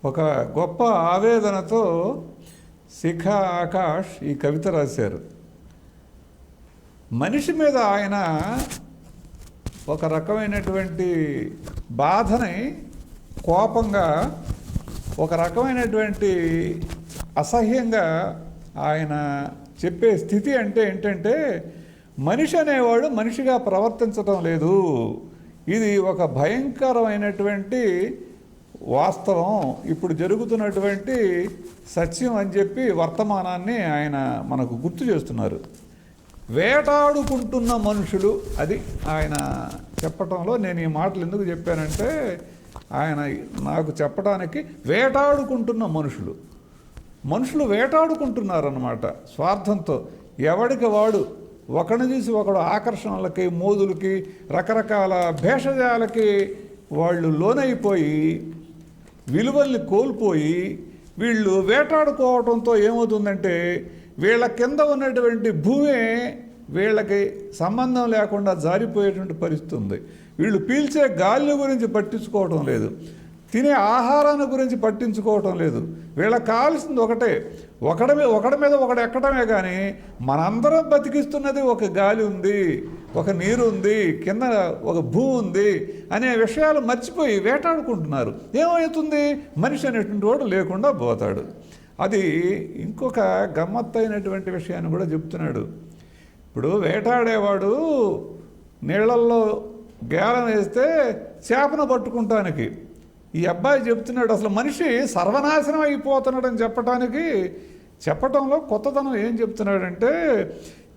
ఒక గొప్ప ఆవేదనతో శిఖ ఆకాష్ ఈ కవిత రాశారు. మనిషి మీద ఆయన ఒక రకమైనటువంటి బాధని, కోపంగా, ఒక రకమైనటువంటి అసహ్యంగా ఆయన చెప్పే స్థితి అంటే ఏంటంటే, మనిషి అనేవాడు మనిషిగా ప్రవర్తించడం లేదు. ఇది ఒక భయంకరమైనటువంటి వాస్తవం, ఇప్పుడు జరుగుతున్నటువంటి సత్యం అని చెప్పి వర్తమానాన్ని ఆయన మనకు గుర్తు చేస్తున్నారు. వేటాడుకుంటున్న మనుషులు, అది ఆయన చెప్పటంలో నేను ఈ మాటలు ఎందుకు చెప్పానంటే, ఆయన నాకు చెప్పడానికి వేటాడుకుంటున్న మనుషులు వేటాడుకుంటున్నారన్నమాట స్వార్థంతో. ఎవడికి వాడు, ఒకడిని చూసి ఒకడు ఆకర్షణలకి, మోదులకి, రకరకాల భేషజాలకి వాళ్ళు లోనైపోయి విలువల్ని కోల్పోయి వీళ్ళు వేటాడుకోవడంతో ఏమవుతుందంటే, వీళ్ళ కింద ఉన్నటువంటి భూమే వీళ్ళకి సంబంధం లేకుండా జారిపోయేటువంటి పరిస్థితి ఉంది. వీళ్ళు పీల్చే గాలి గురించి పట్టించుకోవటం లేదు, తినే ఆహారాన్ని గురించి పట్టించుకోవటం లేదు. వీళ్ళకి కావాల్సింది ఒకటే, ఒకడి మీద ఒకడు ఎక్కడమే. కానీ మనందరం బతికిస్తున్నది ఒక గాలి ఉంది, ఒక నీరు ఉంది, కింద ఒక భూమి ఉంది అనే విషయాలు మర్చిపోయి వేటాడుకుంటున్నారు. ఏమవుతుంది, మనిషి అనేటువంటి వాడు లేకుండా పోతాడు. అది ఇంకొక గమ్మత్తైనటువంటి విషయాన్ని కూడా చెప్తున్నాడు. ఇప్పుడు వేటాడేవాడు నీళ్ళల్లో గేలం వేస్తే చేపను పట్టుకుంటానికి, ఈ అబ్బాయి చెప్తున్నాడు అసలు మనిషి సర్వనాశనం అయిపోతున్నాడని చెప్పటంలో కొత్తదనం ఏం చెప్తున్నాడంటే,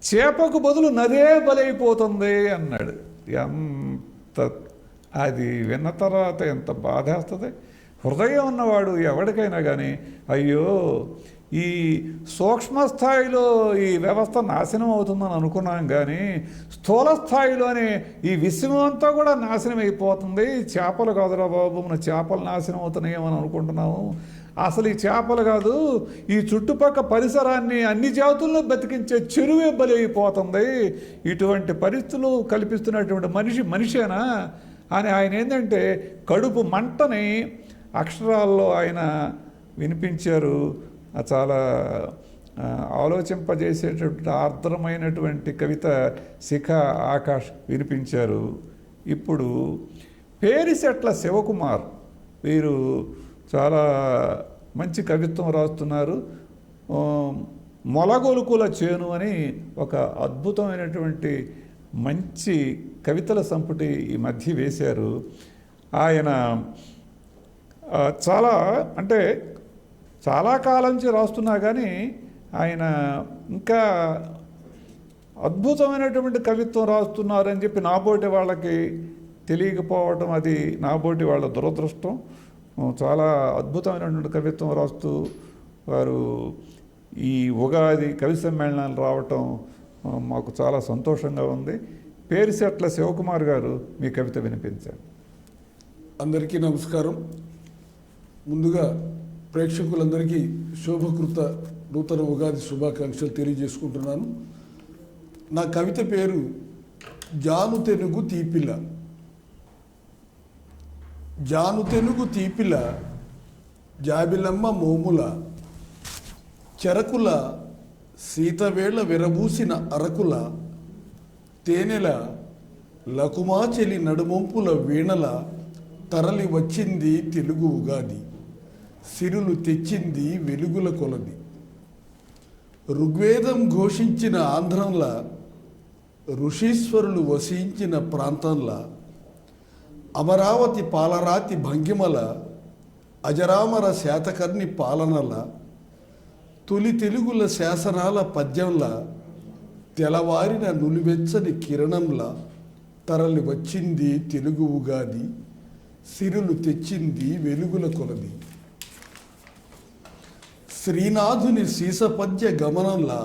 చేపకు బదులు నదే బలైపోతుంది అన్నాడు. అది విన్న తర్వాత ఎంత బాధేస్తుంది. హృదయం ఉన్నవాడు ఎవరికైనా కానీ, అయ్యో ఈ సూక్ష్మ స్థాయిలో ఈ వ్యవస్థ నాశనం అవుతుందని అనుకున్నాం, కానీ స్థూల స్థాయిలోనే ఈ విశ్వం అంతా కూడా నాశనం అయిపోతుంది. చేపలు కాదురా బాబు, మన చేపలు నాశనం అవుతున్నాయేమని అనుకుంటున్నాము. అసలు ఈ చేపలు కాదు, ఈ చుట్టుపక్కల పరిసరాన్ని, అన్ని జాతులను బతికించే చెరువే బలి అయిపోతుంది. ఇటువంటి పరిస్థితులు కల్పిస్తున్నటువంటి మనిషేనా అని ఆయన ఏంటంటే కడుపు మంటని అక్షరాల్లో ఆయన వినిపించారు. చాలా ఆలోచింపజేసేటటువంటి ఆర్ద్రమైనటువంటి కవిత శిఖ ఆకాష్ వినిపించారు. ఇప్పుడు పేరిశెట్ల శివకుమార్, వీరు చాలా మంచి కవిత్వం రాస్తున్నారు. మొలగొలుకుల చేను అని ఒక అద్భుతమైనటువంటి మంచి కవితల సంపుటి ఈ మధ్య వేశారు. ఆయన చాలా కాలం నుంచి రాస్తున్నా కానీ ఆయన ఇంకా అద్భుతమైనటువంటి కవిత్వం రాస్తున్నారని చెప్పి నాబోటి వాళ్ళకి తెలియకపోవడం, అది నాబోటి వాళ్ళ దురదృష్టం. చాలా అద్భుతమైనటువంటి కవిత్వం రాస్తూ వారు ఈ ఉగాది కవి సమ్మేళనాలు రావటం మాకు చాలా సంతోషంగా ఉంది. పేరిశెట్ల శివకుమార్ గారు మీ కవిత వినిపించారు. అందరికీ నమస్కారం. ముందుగా ప్రేక్షకులందరికీ శోభకృత నూతన ఉగాది శుభాకాంక్షలు తెలియజేసుకుంటున్నాను. నా కవిత పేరు జాను తెనుగు తీపిల. జాను తెనుగు తీపిల జాబిలమ్మ మోముల చెరకుల సీతవేళ విరబూసిన అరకుల తేనెల లకుమాచెలి నడుమొంపుల వీణల తరలి వచ్చింది తెలుగు ఉగాది, సిరులు తెచ్చింది వెలుగుల కొలది. ఋగ్వేదం ఘోషించిన ఆంధ్రంలా, ఋషీశ్వరులు వసించిన ప్రాంతంలా, అమరావతి పాలరాతి భంగిమల, అజరామర శాతకర్ణి పాలనల, తొలి తెలుగుల శాసనాల పద్యంలా, తెలవారిన నులివెచ్చని కిరణంలా తరలి వచ్చింది తెలుగు ఉగాది, సిరులు తెచ్చింది వెలుగుల కొలది. శ్రీనాథుని సీసపద్య గమనంలా,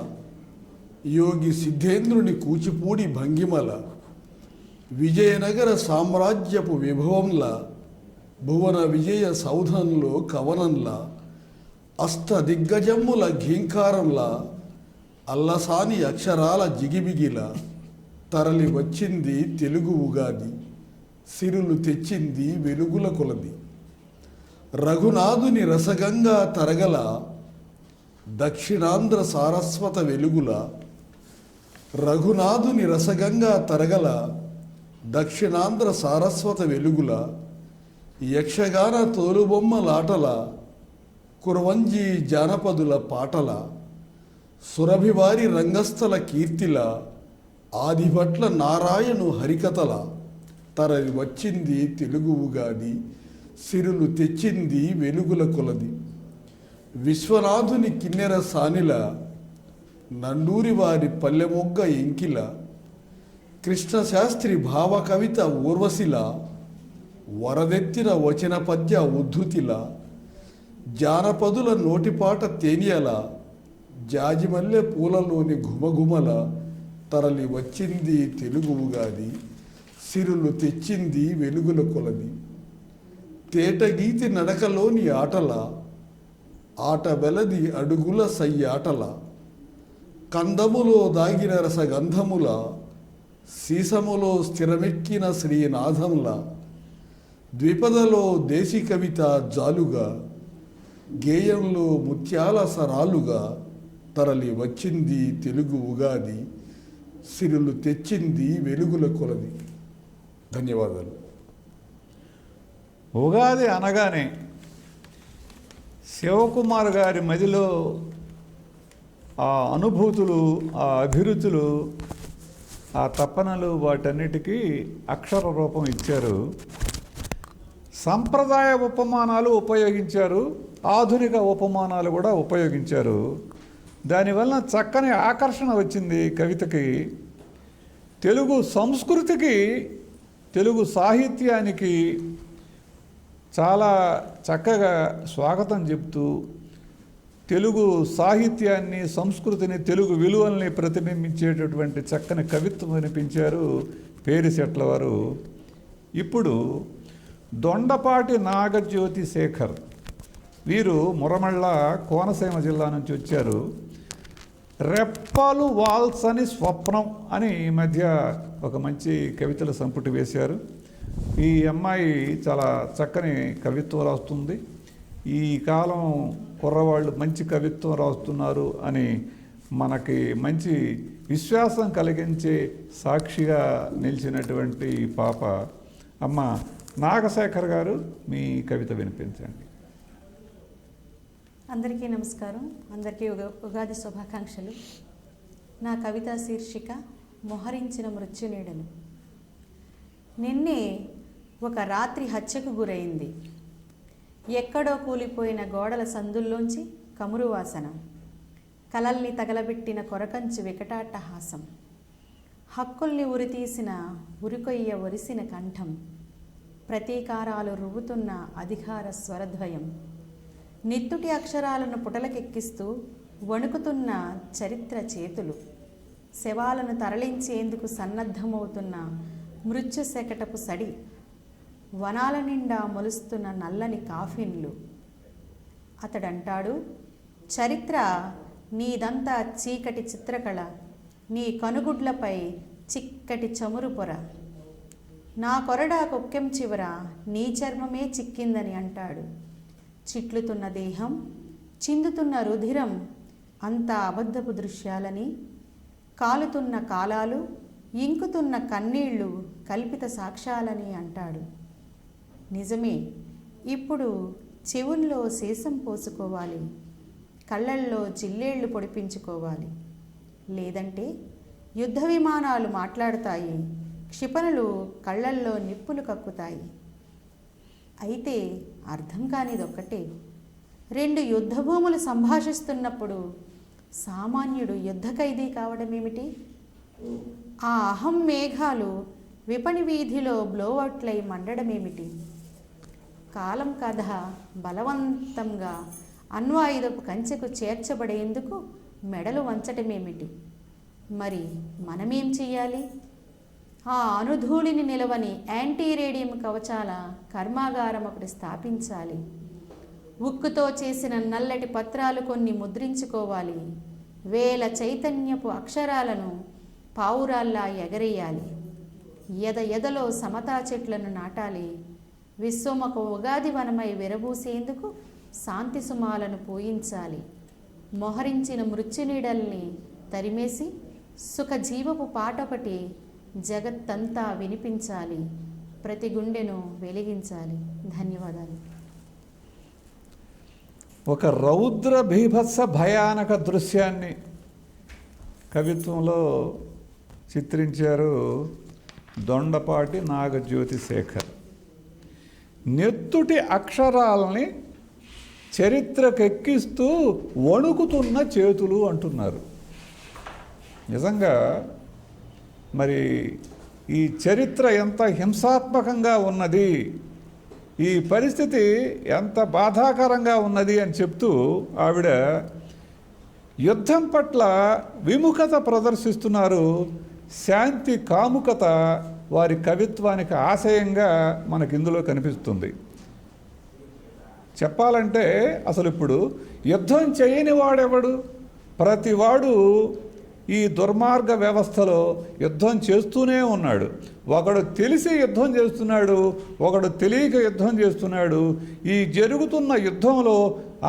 యోగి సిద్ధేంద్రుని కూచిపూడి భంగిమల, విజయనగర సామ్రాజ్యపు విభవంలా, భువన విజయ సౌధంలో కవనంలా, అష్ట దిగ్గజమ్ముల ఘీంకారంలా, అల్లసాని అక్షరాల జిగిబిగిల తరలి వచ్చింది తెలుగు ఉగాది, సిరులు తెచ్చింది వెలుగుల కొలది. రఘునాథుని రసగంగా తరగల, దక్షిణాంధ్ర సారస్వత వెలుగుల, రఘునాథుని రసగంగా తరగల, దక్షిణాంధ్ర సారస్వత వెలుగుల, యక్షగాన తోలుబొమ్మలాటల, కురవంజీ జానపదుల పాటల, సురభివారి రంగస్థల కీర్తిల, ఆదిభట్ల నారాయణు హరికథల తరలి వచ్చింది తెలుగు ఉగాది, సిరులు తెచ్చింది వెలుగుల కొలది. విశ్వనాథుని కిన్నెర సానిల, నండూరి వారి పల్లెమొగ్గ ఎంకిల, కృష్ణశాస్త్రి భావ కవిత ఊర్వశిల, వరదెత్తిన వచన పద్య ఉద్ధృతిల, జానపదుల నోటిపాట తేనియల, జాజిమల్లె పూలలోని ఘుమఘుమల తరలి వచ్చింది తెలుగు ఉగాది, సిరులు తెచ్చింది వెలుగుల కొలది. తేటగీతి నడకలోని ఆటల, ఆట వెలది అడుగుల సయ్యాటల, కందములో దాగిన రసగంధముల, సీసములో స్థిరమెక్కిన శ్రీనాథంల, ద్విపదలో దేశీ కవిత జాలుగా, గేయంలో ముత్యాల సరాలుగా తరలి వచ్చింది తెలుగు ఉగాది, సిరులు తెచ్చింది వెలుగుల కొలది. ధన్యవాదాలు. ఉగాది అనగానే శివకుమార్ గారి మదిలో ఆ అనుభూతులు, ఆ అభిరుచులు, ఆ తపనలు వాటన్నిటికీ అక్షర రూపం ఇచ్చారు. సంప్రదాయ ఉపమానాలు ఉపయోగించారు, ఆధునిక ఉపమానాలు కూడా ఉపయోగించారు. దానివల్ల చక్కని ఆకర్షణ వచ్చింది కవితకి. తెలుగు సంస్కృతికి, తెలుగు సాహిత్యానికి చాలా చక్కగా స్వాగతం చెప్తూ తెలుగు సాహిత్యాన్ని, సంస్కృతిని, తెలుగు విలువల్ని ప్రతిబింబించేటటువంటి చక్కని కవిత్వం వినిపించారు పేరిశెట్ల వారు. ఇప్పుడు దొండపాటి నాగజ్యోతి శేఖర్, వీరు మురమళ్ళ కోనసీమ జిల్లా నుంచి వచ్చారు. రెప్పలు వాల్సని స్వప్నం అని ఈ మధ్య ఒక మంచి కవితల సంపుటి వేశారు. ఈ అమ్మాయి చాలా చక్కని కవిత్వం రాస్తుంది. ఈ కాలం కుర్రవాళ్ళు మంచి కవిత్వం రాస్తున్నారు అని మనకి మంచి విశ్వాసం కలిగించే సాక్షిగా నిలిచినటువంటి పాప అమ్మ నాగశేఖర్ గారు, మీ కవిత వినిపించండి. అందరికీ నమస్కారం. అందరికీ ఉగాది శుభాకాంక్షలు. నా కవిత శీర్షిక మొహరించిన మృత్యునీడలు. నిన్నే ఒక రాత్రి హత్యకు గురైంది. ఎక్కడో కూలిపోయిన గోడల సందుల్లోంచి కమురు వాసన, కలల్ని తగలబెట్టిన కొరకంచు వికటాట్టహాసం, హక్కుల్ని ఉరితీసిన ఉరికొయ్య ఒరిసిన కంఠం, ప్రతీకారాలు రువ్వుతున్న అధికార స్వరద్వయం, నిత్తుటి అక్షరాలను పుటలకెక్కిస్తూ వణుకుతున్న చరిత్ర చేతులు, శవాలను తరలించేందుకు సన్నద్ధమవుతున్న మృత్యు శకటపు సడి, వనాల నిండా మొలుస్తున్న నల్లని కాఫిన్లు. అతడంటాడు, చరిత్ర నీదంతా చీకటి చిత్రకళ, నీ కనుగుడ్లపై చిక్కటి చమురు పొర, నా కొరడా కొక్కెం చివర నీ చర్మమే చిక్కిందని అంటాడు. చిట్లుతున్న దేహం, చిందుతున్న రుధిరం అంతా అబద్ధపు దృశ్యాలని, కాలుతున్న కాలాలు, ఇంకుతున్న కన్నీళ్లు కల్పిత సాక్ష్యాలని అంటాడు. నిజమే, ఇప్పుడు చెవుల్లో సీసం పోసుకోవాలి, కళ్ళల్లో జిల్లేళ్లు పొడిపించుకోవాలి. లేదంటే యుద్ధ విమానాలు మాట్లాడతాయి, క్షిపణులు కళ్ళల్లో నిప్పులు కక్కుతాయి. అయితే అర్థం కానిదొక్కటే, 2 యుద్ధభూములు సంభాషిస్తున్నప్పుడు సామాన్యుడు యుద్ధ ఖైదీ కావడమేమిటి? ఆ అహం మేఘాలు విపణి వీధిలో బ్లోఅవుట్లై మండడమేమిటి? కాలం కథ బలవంతంగా అణ్వాయుధపు కంచెకు చేర్చబడేందుకు మెడలు వంచటమేమిటి? మరి మనమేం చెయ్యాలి? ఆ అనుధూళిని నిలవని యాంటీ రేడియం కవచాల కర్మాగారం ఒకటి స్థాపించాలి. ఉక్కుతో చేసిన నల్లటి పత్రాలు కొన్ని ముద్రించుకోవాలి. వేల చైతన్యపు అక్షరాలను పావురాల్లా ఎగరేయాలి. ఎదలో సమతా చెట్లను నాటాలి. విశ్వమొక ఉగాది వనమై విరబూసేందుకు శాంతి సుమాలను పూయించాలి. మొహరించిన మృత్యునీడల్ని తరిమేసి సుఖజీవపు పాటొకటి జగత్తంతా వినిపించాలి. ప్రతి గుండెను వెలిగించాలి. ధన్యవాదాలు. ఒక రౌద్ర బీభత్స భయానక దృశ్యాన్ని కవిత్వంలో చిత్రించారు దొండపాటి నాగజ్యోతి శేఖర్. నెత్తుటి అక్షరాలని చరిత్రకెక్కిస్తూ వణుకుతున్న చేతులు అంటున్నారు. నిజంగా మరి ఈ చరిత్ర ఎంత హింసాత్మకంగా ఉన్నది, ఈ పరిస్థితి ఎంత బాధాకరంగా ఉన్నది అని చెప్తూ ఆవిడ యుద్ధం పట్ల విముఖత ప్రదర్శిస్తున్నారు. శాంతి కాముకత వారి కవిత్వానికి ఆశయంగా మనకి ఇందులో కనిపిస్తుంది. చెప్పాలంటే అసలు ఇప్పుడు యుద్ధం చేయని వాడెవడు? ప్రతివాడు ఈ దుర్మార్గ వ్యవస్థలో యుద్ధం చేస్తూనే ఉన్నాడు. ఒకడు తెలిసి యుద్ధం చేస్తున్నాడు, ఒకడు తెలియక యుద్ధం చేస్తున్నాడు. ఈ జరుగుతున్న యుద్ధంలో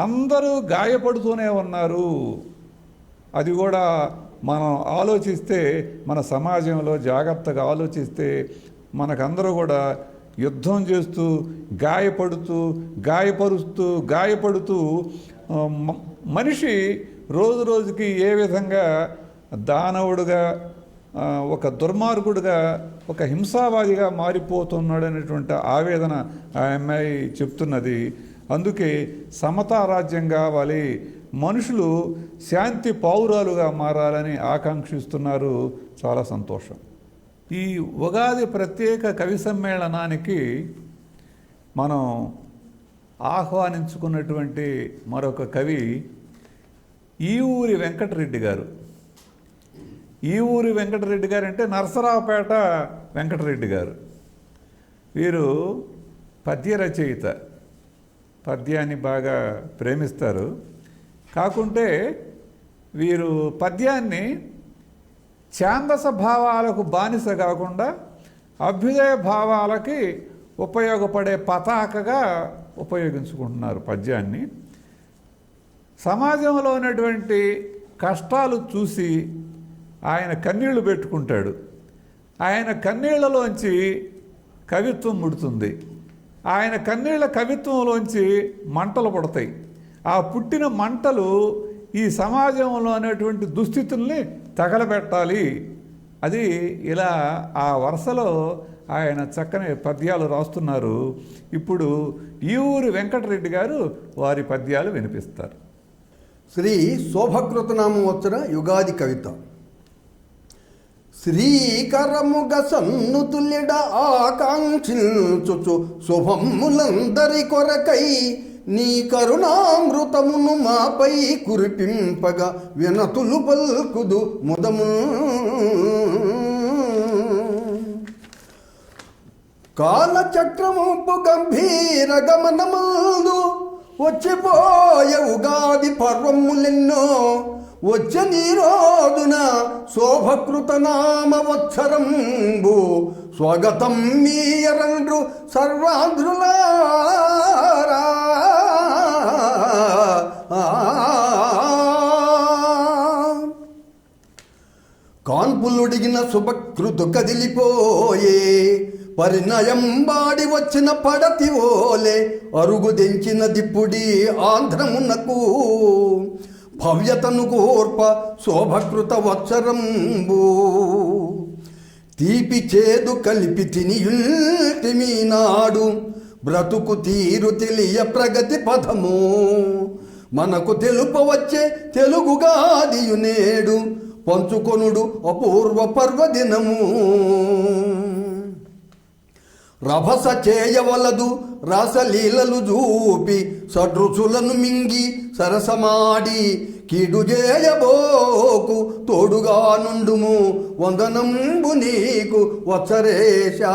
అందరూ గాయపడుతూనే ఉన్నారు. అది కూడా మనం ఆలోచిస్తే, మన సమాజంలో జాగ్రత్తగా ఆలోచిస్తే మనకందరూ కూడా యుద్ధం చేస్తూ గాయపడుతూ మనిషి రోజు రోజుకి ఏ విధంగా దానవుడుగా, ఒక దుర్మార్గుడుగా, ఒక హింసావాదిగా మారిపోతున్నాడు అనేటువంటి ఆవేదన ఆ అమ్మాయి చెప్తున్నది. అందుకే సమతా రాజ్యం కావాలి, మనుషులు శాంతి పౌరాలుగా మారాలని ఆకాంక్షిస్తున్నారు. చాలా సంతోషం. ఈ ఉగాది ప్రత్యేక కవి సమ్మేళనానికి మనం ఆహ్వానించుకున్నటువంటి మరొక కవి ఈ ఊరి వెంకటరెడ్డి గారు. ఈ ఊరి వెంకటరెడ్డి గారు అంటే నరసరావుపేట వెంకటరెడ్డి గారు. వీరు పద్య రచయిత, పద్యాన్ని బాగా ప్రేమిస్తారు. కాకుంటే వీరు పద్యాన్ని ఛాందస భావాలకు బానిస కాకుండా అభ్యుదయ భావాలకి ఉపయోగపడే పతాకగా ఉపయోగించుకుంటున్నారు పద్యాన్ని. సమాజంలో ఉన్నటువంటి కష్టాలు చూసి ఆయన కన్నీళ్లు పెట్టుకుంటాడు. ఆయన కన్నీళ్లలోంచి కవిత్వం ముడుతుంది. ఆయన కన్నీళ్ల కవిత్వంలోంచి మంటలు పుడతాయి. ఆ పుట్టిన మంటలు ఈ సమాజంలో అనేటువంటి దుస్థితుల్ని తగలబెట్టాలి. అది ఇలా ఆ వరుసలో ఆయన చక్కని పద్యాలు రాస్తున్నారు. ఇప్పుడు ఈ ఊరి వెంకటరెడ్డి గారు వారి పద్యాలు వినిపిస్తారు. శ్రీ శోభకృతనామోత్సర యుగాది కవిత. శ్రీకరముగ సన్నుతుల్యడ ఆకాంక్షించుచు శుభములందరి కొరకై నీ కరుణామృతమును మాపై కురిపింపగా వినతులు పల్కుదు ముదము. కాలచక్రముపు గంభీర గమనమందు వచ్చిపోయే ఉగాది పర్వములెన్నో వచ్చే నీ రోజున శోభకృత నామ వత్సరంబు స్వాగతం మీయరండ్రు సర్వాంధ్రులారా. కాన్పులుడిగిన శుభకృతు కదిలిపోయే పరిణయం బాడి వచ్చిన పడతి ఓలే అరుగు దించిన దిప్పుడి ఆంధ్రమునకు భవ్యతను గోర్ప శోభకృత వత్సరంబు. తీపి చేదు కలిపి తినియుల్టిమి నాడు బ్రతుకు తీరు తెలియ ప్రగతి పథము మనకు తెలుపవచ్చే తెలుగుగాదియు నేడు పంచుకొనుడు అపూర్వ పర్వదినము. రభస చేయవలదు రాసలీలలు చూపి సడ్రుచులను మింగి సరసమాడి కీడు చేయబోకు తోడుగా నుండుము వందనంబు నీకు వత్సరేశా.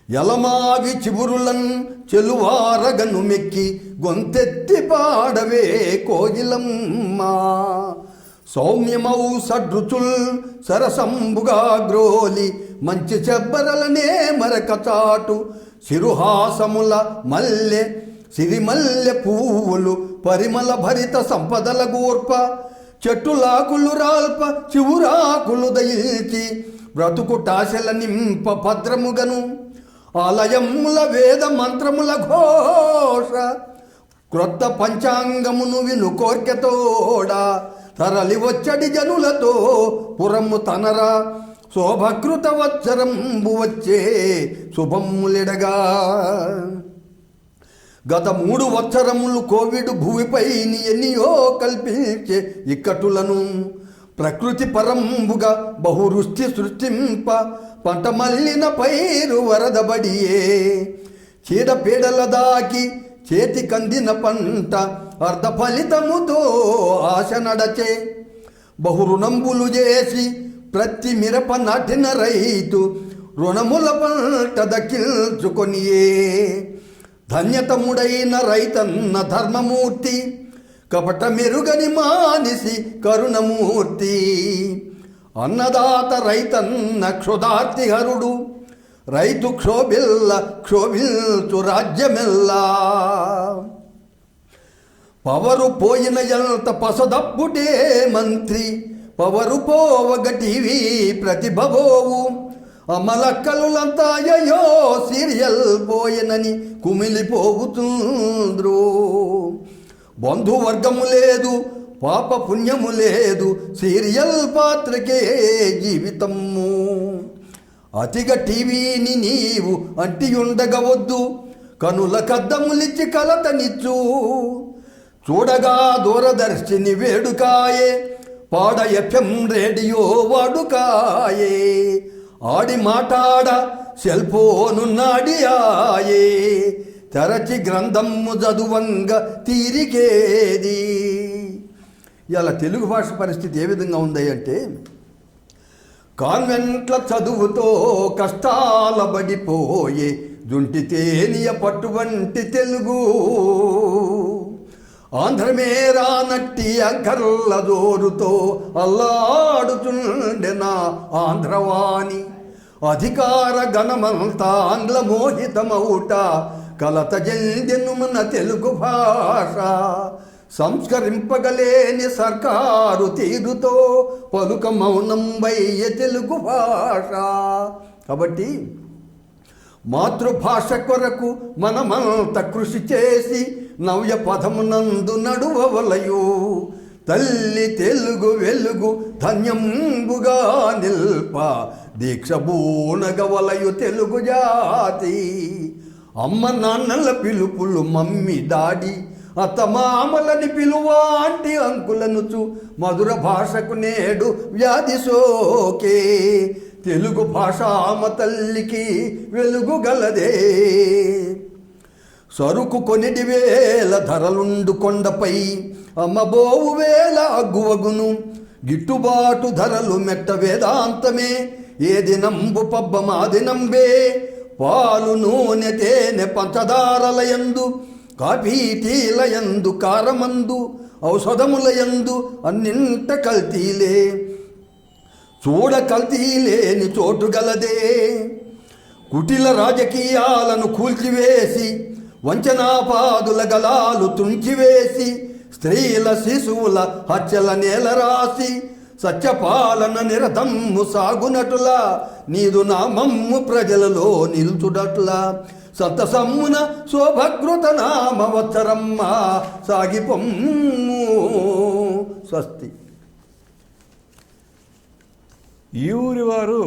యలమావి చివురులన్ చెలువారగను మెక్కి గొంతెత్తి పాడవే కోయిలమ్మ. సౌమ్యమౌ సడ్రుచుల్ సరసంబుగా గ్రోలి మంచి చెబ్బరలనే మరక చాటు శిరుహాసముల మల్లె సిరిమల్లె పువ్వులు పరిమళ భరిత సంపదల గూర్ప చెట్టులాకులు రాల్ప చివురాకులు దయిల్చి బ్రతుకుటాశల నింప భద్రముగను ఆలయముల వేద మంత్రముల ఘోష క్రొత్త పంచాంగమును విను కోర్కెతోడా తరలి వచ్చడి జనులతో పురము తనరా శోభకృత వత్సరంబు వచ్చే శుభములెడగా. గత 3 వత్సరములు కోవిడ్ భూమిపై ఎన్నియో కల్పించే ఇక్కటులను ప్రకృతి పరంబుగా బహురుష్టి సృష్టింప పంట మల్లిన పైరు వరదబడియే చీడపీడల దాకి చేతి కందిన పంట అర్ధ ఫలితముతో ఆశ నడచే బహురుణంబులు చేసి ప్రతి మిరప నాటిన రైతు రుణముల పంట దక్కిల్చుకొనియే ధన్యతముడైన రైతన్న ధర్మమూర్తి కపట మెరుగని మానిసి కరుణమూర్తి అన్నదాత రైతన్న క్షుధార్తి హరుడు రైతు క్షోభిల్చు రాజ్యమెల్లా పవరు పోయిన ఎంత పసదప్పుటే మంత్రి పవరు పోవగటివి ప్రతిభవోవు అమలక్కలులంతా అయ్యో సీరియల్ పోయినని కుమిలిపోవుతుండ్రు. బంధువర్గము లేదు పాప పుణ్యము లేదు సీరియల్ పాత్రకే జీవితము. అతిగా టీవీని నీవు అంటియుండగవద్దు కనుల కద్దములిచ్చి కలతనిచ్చు చూడగా దూరదర్శిని వేడుకాయే పాడ ఎఫ్ఎం రేడియో వాడుకాయే ఆడి మాటాడ సెల్ఫోను నాడియాయే తెరచి గ్రంథము చదువంగ తీరికేది. ఇలా తెలుగు భాష పరిస్థితి ఏ విధంగా ఉంది అంటే కాన్వెంట్ల చదువుతో కష్టాల బడిపోయే జుంటి తేనియ పట్టువంటి తెలుగు ఆంధ్రమేరా నట్టి అంకర్ల జోరుతో అల్లాడుచుండెన ఆంధ్రవాణి అధికార గణమంతా ఆంగ్ల మోహితమౌట కలత చెందెను మన తెలుగు భాష సంస్కరింపగలేని సర్కారు తీరుతో పలుక మౌనం వయ్య తెలుగు భాష. కాబట్టి మాతృభాష కొరకు మనమంత కృషి చేసి నవ్య పదమునందు నడువవలయు తల్లి తెలుగు వెలుగు ధన్యంబుగా నిల్ప దీక్ష బూనగవలయు తెలుగు జాతి. అమ్మ నాన్నల పిలుపులు మమ్మీ డాడీ అత్తమామలని పిలువాంటి అంకులనుచు మధుర భాషకు నేడు వ్యాధి సోకే తెలుగు భాష ఆమ తల్లికి వెలుగు గలదే. సరుకు కొనిటి వేల ధరలుండు కొండపై అమ్మబోవు వేల అగ్గువగును గిట్టుబాటు ధరలు మెట్ట వేదాంతమే ఏది నంబు పబ్బమాది నంబే పాలు నూనె తేనె పంచదారలయందు కాఫీ టీలయందు కారమందు ఔషధములయందు అన్నింట కల్తీలే చూడ కల్తీలేని చోటు గలదే కుటిల రాజకీయాలను కూల్చివేసి వంచనాపాదుల గలాలు తుంచివేసి స్త్రీల శిశువుల హత్యల నేలరాసి సత్యపాలన నిరతమ్ము సాగునటులా నీదు నామమ్ము ప్రజలలో నిల్చుడట్లా సతసమ్మున శోభకృత నామవత్సరమ్మ సాగిపొమ్ము. స్వస్తి. ఈ ఊరి వారు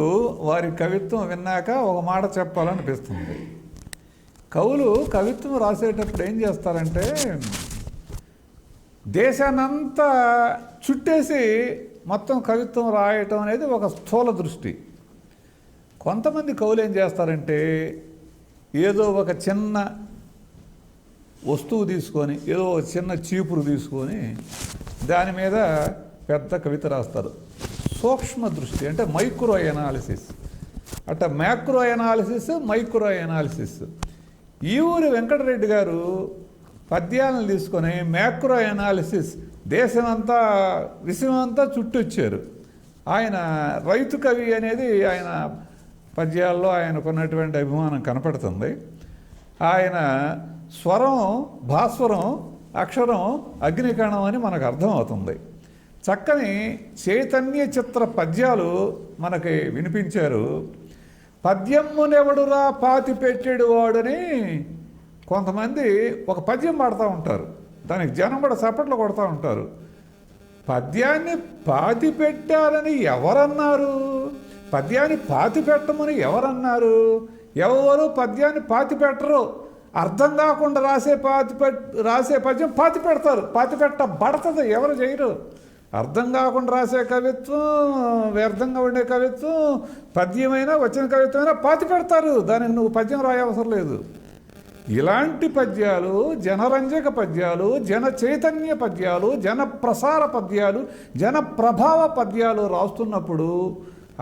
వారి కవిత్వం విన్నాక ఒక మాట చెప్పాలనిపిస్తుంది. కవులు కవిత్వం రాసేటప్పుడు ఏం చేస్తారంటే దేశాన్నంతా చుట్టేసి మొత్తం కవిత్వం రాయటం అనేది ఒక స్థూల దృష్టి. కొంతమంది కవులు ఏం చేస్తారంటే ఏదో ఒక చిన్న వస్తువు తీసుకొని, ఏదో ఒక చిన్న చీపురు తీసుకొని దాని మీద పెద్ద కవిత రాస్తారు. సూక్ష్మ దృష్టి అంటే మైక్రో ఎనాలిసిస్. అట్లా మ్యాక్రో ఎనాలిసిస్, మైక్రో ఎనాలిసిస్. ఈ ఊరి వెంకటరెడ్డి గారు పద్యాలను తీసుకొని మ్యాక్రో ఎనాలిసిస్ దేశమంతా విశ్వమంతా చుట్టొచ్చారు. ఆయన రైతు కవి అనేది ఆయన పద్యాల్లో ఆయనకున్నటువంటి అభిమానం కనపడుతుంది. ఆయన స్వరం భాస్వరం, అక్షరం అగ్నికణం అని మనకు అర్థమవుతుంది. చక్కని చైతన్య చిత్ర పద్యాలు మనకి వినిపించారు. పద్యమ్మునెవడురా పాతి పెట్టాడు వాడని కొంతమంది ఒక పద్యం పాడుతూ ఉంటారు. దానికి జనం కూడా చప్పట్లు కొడుతూ ఉంటారు. పద్యాన్ని పాతి పెట్టాలని ఎవరన్నారు? పద్యాన్ని పాతి పెట్టమని ఎవరన్నారు? ఎవరు పద్యాన్ని పాతి పెట్టరు. అర్థం కాకుండా రాసే పద్యం పాతి పెడతారు. పాతి పెట్టబడుతుంది, ఎవరు చేయరు. అర్థం కాకుండా రాసే కవిత్వం, వ్యర్థంగా ఉండే కవిత్వం, పద్యమైనా వచ్చిన కవిత్వమైనా పాతి పెడతారు. దానికి నువ్వు పద్యం రాయవసరం లేదు. ఇలాంటి పద్యాలు, జనరంజక పద్యాలు, జన చైతన్య పద్యాలు, జన ప్రసార పద్యాలు, జన ప్రభావ పద్యాలు రాస్తున్నప్పుడు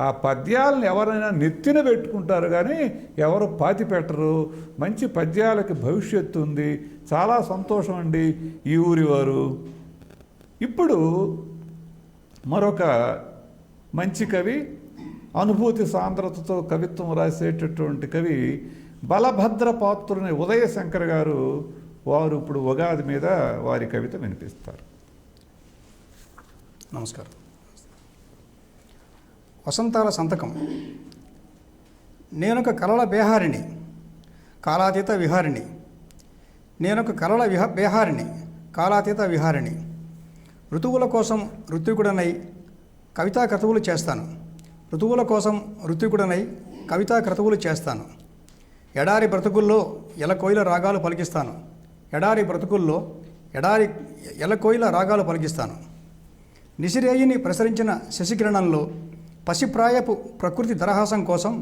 ఆ పద్యాలను ఎవరైనా నెత్తిన పెట్టుకుంటారు కానీ ఎవరు పాతి పెట్టరు. మంచి పద్యాలకి భవిష్యత్తు ఉంది. చాలా సంతోషం అండి ఈ ఊరి వారు. ఇప్పుడు మరొక మంచి కవి, అనుభూతి సాంద్రతతో కవిత్వం రాసేటటువంటి కవి బలభద్ర పాత్రుని ఉదయశంకర్ గారు. వారు ఇప్పుడు ఉగాది మీద వారి కవిత వినిపిస్తారు. నమస్కారం. వసంతాల సంతకం. నేనొక కలల బేహారిని, కాలాతీత విహారిణి. నేనొక కలల బేహారిని, కాలాతీత విహారిణి. ఋతువుల కోసం ఋత్వికుడనై కవితా క్రతువులు చేస్తాను. ఋతువుల కోసం ఋత్వికుడనై కవితా క్రతువులు చేస్తాను. ఎడారి బ్రతుకుల్లో ఎలకోయిల రాగాలు పలికిస్తాను. ఎడారి బ్రతుకుల్లో ఎలకోయిల రాగాలు పలికిస్తాను. నిసిరేయిని ప్రసరించిన శశికిరణంలో పసిప్రాయపు ప్రకృతి దరహాసం కోసం,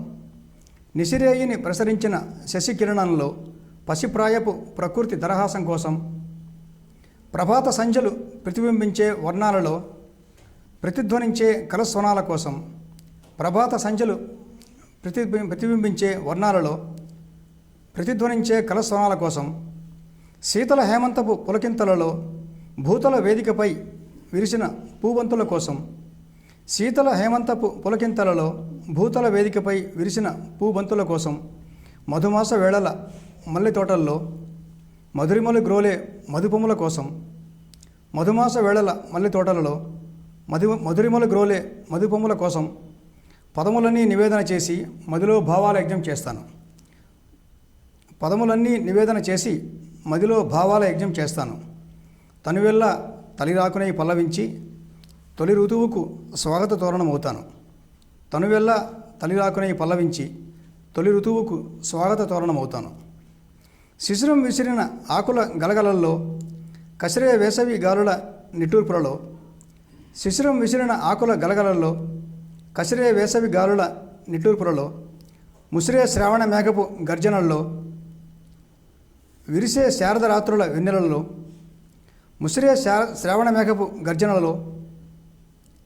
నిసిరేయిని ప్రసరించిన శశికిరణంలో పసిప్రాయపు ప్రకృతి దరహాసం కోసం, ప్రభాత సంధ్యలు ప్రతిబింబించే వర్ణాలలో ప్రతిధ్వనించే కలస్వనాల కోసం, ప్రభాత సంధ్యలు ప్రతిబింబించే వర్ణాలలో ప్రతిధ్వనించే కలస్వనాల కోసం, శీతల హేమంతపు పులకింతలలో భూతల వేదికపై విరిసిన పూబంతుల కోసం, శీతల హేమంతపు పులకింతలలో భూతల వేదికపై విరిసిన పూబంతుల కోసం, మధుమాస వేళల మల్లె తోటల్లో మధురిమలు గ్రోలే మధుపముల కోసం, మధుమాస వేళల మల్లె తోటలలో మధురిమలు గ్రోలే మధుపముల కోసం పదములన్నీ నివేదన చేసి మదిలో భావాల యజ్ఞం చేస్తాను. పదములన్నీ నివేదన చేసి మదిలో భావాల యజ్ఞం చేస్తాను. తనువెల్ల తలిరాకునై పల్లవించి తొలి ఋతువుకు స్వాగత తోరణమవుతాను. తనువెల్ల తలిరాకునై పల్లవించి తొలి ఋతువుకు స్వాగత తోరణమవుతాను. శిశిరం విసిరిన ఆకుల గలగలల్లో కసిరే వేసవి గాలుల నిట్టూర్పులలో, శిశిరం విసిరిన ఆకుల గలగలల్లో కసిరే వేసవి గాలుల నిట్టూర్పులలో, ముసిరే శ్రావణ మేఘపు గర్జనల్లో, విరిసే శారద రాత్రుల వెన్నెలలో, ముసిరే శ్రావణ మేఘపు గర్జనలలో,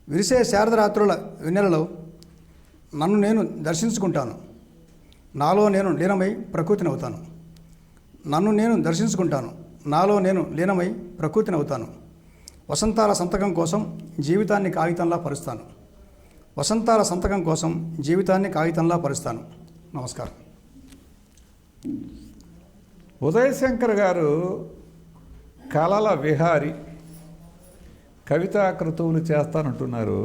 విరిసే శారద రాత్రుల వెన్నెలలో నన్ను నేను దర్శించుకుంటాను. నాలో నేను లీనమై ప్రకృతిని అవుతాను. నన్ను నేను దర్శించుకుంటాను. నాలో నేను లీనమై ప్రకృతిని అవుతాను. వసంతాల సంతకం కోసం జీవితాన్ని కాగితంలా పరుస్తాను. వసంతాల సంతకం కోసం జీవితాన్ని కాగితంలా పరుస్తాను. నమస్కారం. ఉదయశంకర్ గారు కళల విహారి, కవితా కృతువులు చేస్తానంటున్నారు.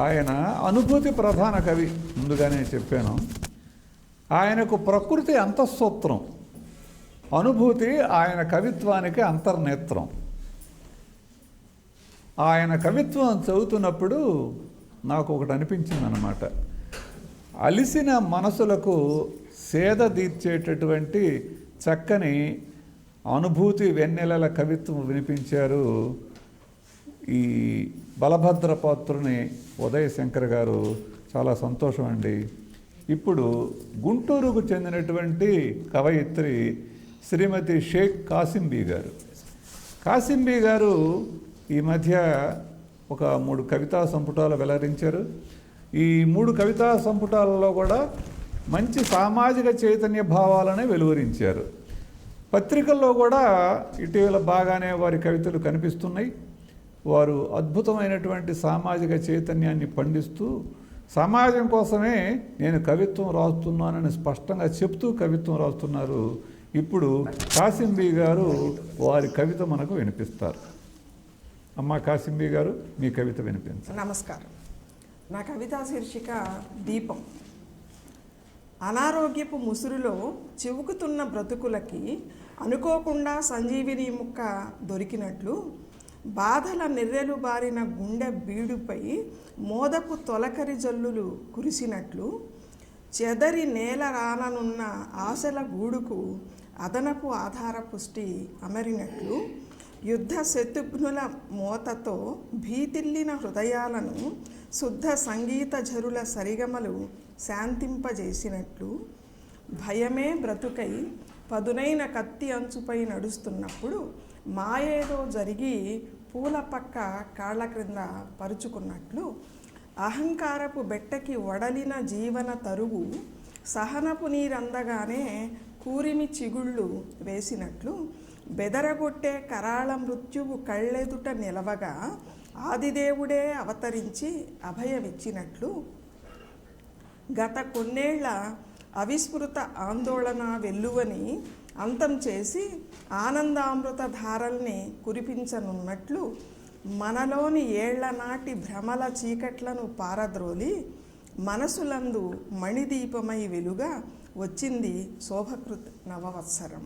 ఆయన అనుభూతి ప్రధాన కవి, ముందుగానే చెప్పాను. ఆయనకు ప్రకృతి అంతఃసూత్రం, అనుభూతి ఆయన కవిత్వానికి అంతర్నేత్రం. ఆయన కవిత్వం చదువుతున్నప్పుడు నాకు ఒకటి అనిపించింది అన్నమాట. అలిసిన మనసులకు సేద తీర్చేటటువంటి చక్కని అనుభూతి వెన్నెలల కవిత్వం వినిపించారు ఈ బలభద్రపాత్రుని ఉదయశంకర్ గారు. చాలా సంతోషం అండి. ఇప్పుడు గుంటూరుకు చెందినటువంటి కవయిత్రి శ్రీమతి షేక్ కాసింబీ గారు. కాసింబీ గారు ఈ మధ్య ఒక 3 కవితా సంపుటాలు వెల్లడించారు. ఈ 3 కవితా సంపుటాలలో కూడా మంచి సామాజిక చైతన్య భావాలనే వెలువరించారు. పత్రికల్లో కూడా ఇటీవల బాగానే వారి కవితలు కనిపిస్తున్నాయి. వారు అద్భుతమైనటువంటి సామాజిక చైతన్యాన్ని పండిస్తూ సమాజం కోసమే నేను కవిత్వం రాస్తున్నానని స్పష్టంగా చెప్తూ కవిత్వం రాస్తున్నారు. ఇప్పుడు కాసింబీ గారు వారి కవిత మనకు వినిపిస్తారు. అమ్మ కాసింబీ గారు, మీ కవిత వినిపించండి. నమస్కారం. నా కవితా శీర్షిక దీపం. అనారోగ్యపు ముసురులో చివుకుతున్న బ్రతుకులకి అనుకోకుండా సంజీవిని ముక్క దొరికినట్లు, బాధల నెర్రెలు బారిన గుండె బీడుపై మోదపు తొలకరి జల్లులు కురిసినట్లు, చెదరి నేల రాననున్న ఆశల గూడుకు అదనపు ఆధార పుష్టి అమరినట్లు, యుద్ధ శత్రుఘ్నుల మోతతో భీతిల్లిన హృదయాలను శుద్ధ సంగీత ఝరుల సరిగమలు శాంతింపజేసినట్లు, భయమే బ్రతుకై పదునైన కత్తి అంచుపై నడుస్తున్నప్పుడు మాయేదో జరిగి పూల పక్క కాళ్ళ క్రింద పరుచుకున్నట్లు, అహంకారపు బెట్టకి వడలిన జీవన తరువు సహనపు నీరందగానే కూరిమి చిగుళ్ళు వేసినట్లు, బెదరగొట్టే కరాళ మృత్యువు కళ్ళెదుట నిలవగా ఆదిదేవుడే అవతరించి అభయమిచ్చినట్లు, గత కొన్నేళ్ల అవిస్మృత ఆందోళన వెల్లువని అంతం చేసి ఆనందామృత ధారల్ని కురిపించనున్నట్లు, మనలోని ఏళ్ల నాటి భ్రమల చీకట్లను పారద్రోలి మనసులందు మణిదీపమై వెలుగా వచ్చింది శోభకృత్ నవవత్సరం.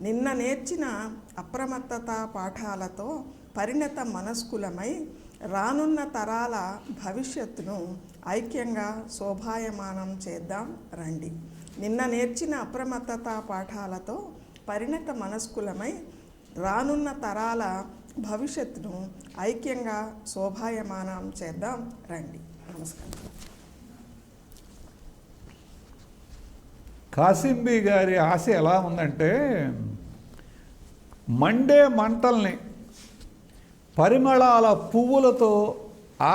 నిన్న నేర్చిన అప్రమత్తత పాఠాలతో పరిణత మనస్కులమై రానున్న తరాల భవిష్యత్తును ఐక్యంగా శోభాయమానం చేద్దాం రండి. నిన్న నేర్చిన అప్రమత్తత పాఠాలతో పరిణత మనస్కులమై రానున్న తరాల భవిష్యత్తును ఐక్యంగా శోభాయమానం చేద్దాం రండి. నమస్కారం. కాసింబీ గారి ఆశ ఎలా ఉందంటే, మండే మంటల్ని పరిమళాల పువ్వులతో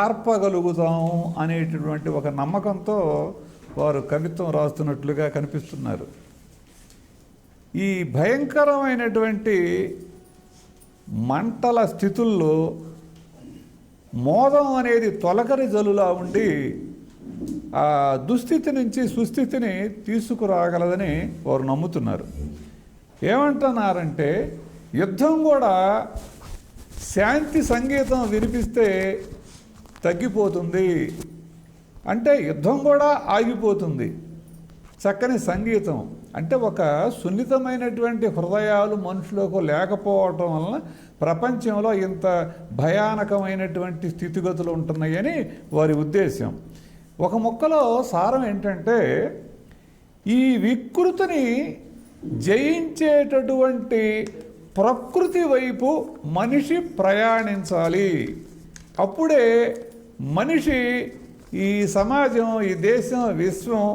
ఆర్పగలుగుతాము అనేటటువంటి ఒక నమ్మకంతో వారు కవిత్వం రాస్తున్నట్లుగా కనిపిస్తున్నారు. ఈ భయంకరమైనటువంటి మంటల స్థితుల్లో మోదం అనేది తొలకరి జలులా ఉండి ఆ దుస్థితి నుంచి సుస్థితిని తీసుకురాగలదని వారు నమ్ముతున్నారు. ఏమంటున్నారంటే, యుద్ధం కూడా శాంతి సంగీతం వినిపిస్తే తగ్గిపోతుంది, అంటే యుద్ధం కూడా ఆగిపోతుంది. చక్కని సంగీతం అంటే ఒక సున్నితమైనటువంటి హృదయాలు మనుషులకు లేకపోవటం వలన ప్రపంచంలో ఇంత భయానకమైనటువంటి స్థితిగతులు ఉంటున్నాయని వారి ఉద్దేశం. ఒక ముక్కలో సారం ఏంటంటే, ఈ వికృతిని జయించేటటువంటి ప్రకృతి వైపు మనిషి ప్రయాణించాలి. అప్పుడే మనిషి, ఈ సమాజం, ఈ దేశం, విశ్వం,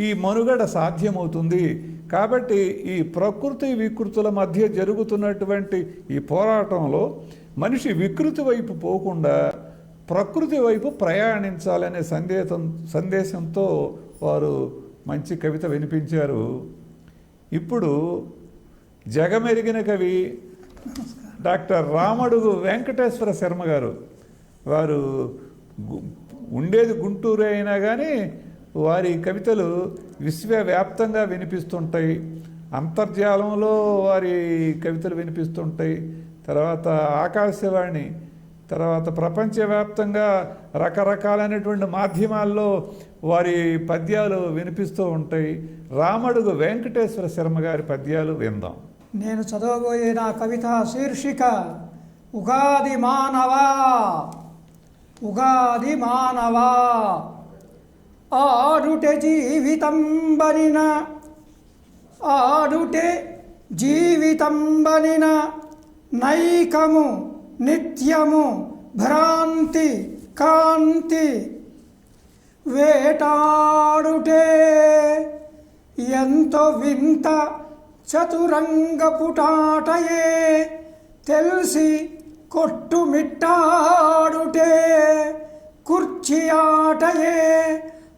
ఈ మనుగడ సాధ్యమవుతుంది. కాబట్టి ఈ ప్రకృతి వికృతుల మధ్య జరుగుతున్నటువంటి ఈ పోరాటంలో మనిషి వికృతి వైపు పోకుండా ప్రకృతి వైపు ప్రయాణించాలనే సందేశంతో వారు మంచి కవిత వినిపించారు. ఇప్పుడు జగమెరిగిన కవి డాక్టర్ రామడుగు వెంకటేశ్వర శర్మ గారు, వారు ఉండేది గుంటూరు అయినా కానీ వారి కవితలు విశ్వవ్యాప్తంగా వినిపిస్తుంటాయి. అంతర్జాలంలో వారి కవితలు వినిపిస్తుంటాయి. తర్వాత ఆకాశవాణి, తర్వాత ప్రపంచవ్యాప్తంగా రకరకాలైనటువంటి మాధ్యమాల్లో వారి పద్యాలు వినిపిస్తూ ఉంటాయి. రామడుగు వెంకటేశ్వర శర్మ గారి పద్యాలు విందాం. నేను చదవబోయే నా కవిత శీర్షిక ఉగాది మానవా. ఉగాది మానవా ఆడుటే జీవితం బనిన, ఆడుటే జీవితం బనిన నైకము నిత్యము భ్రాంతి కాంతి. వేటాడుటే ఎంతో వింత చతురంగపుటాటయే, తెలిసి కొట్టుమిట్టాడుటే కుర్చీ ఆటయే.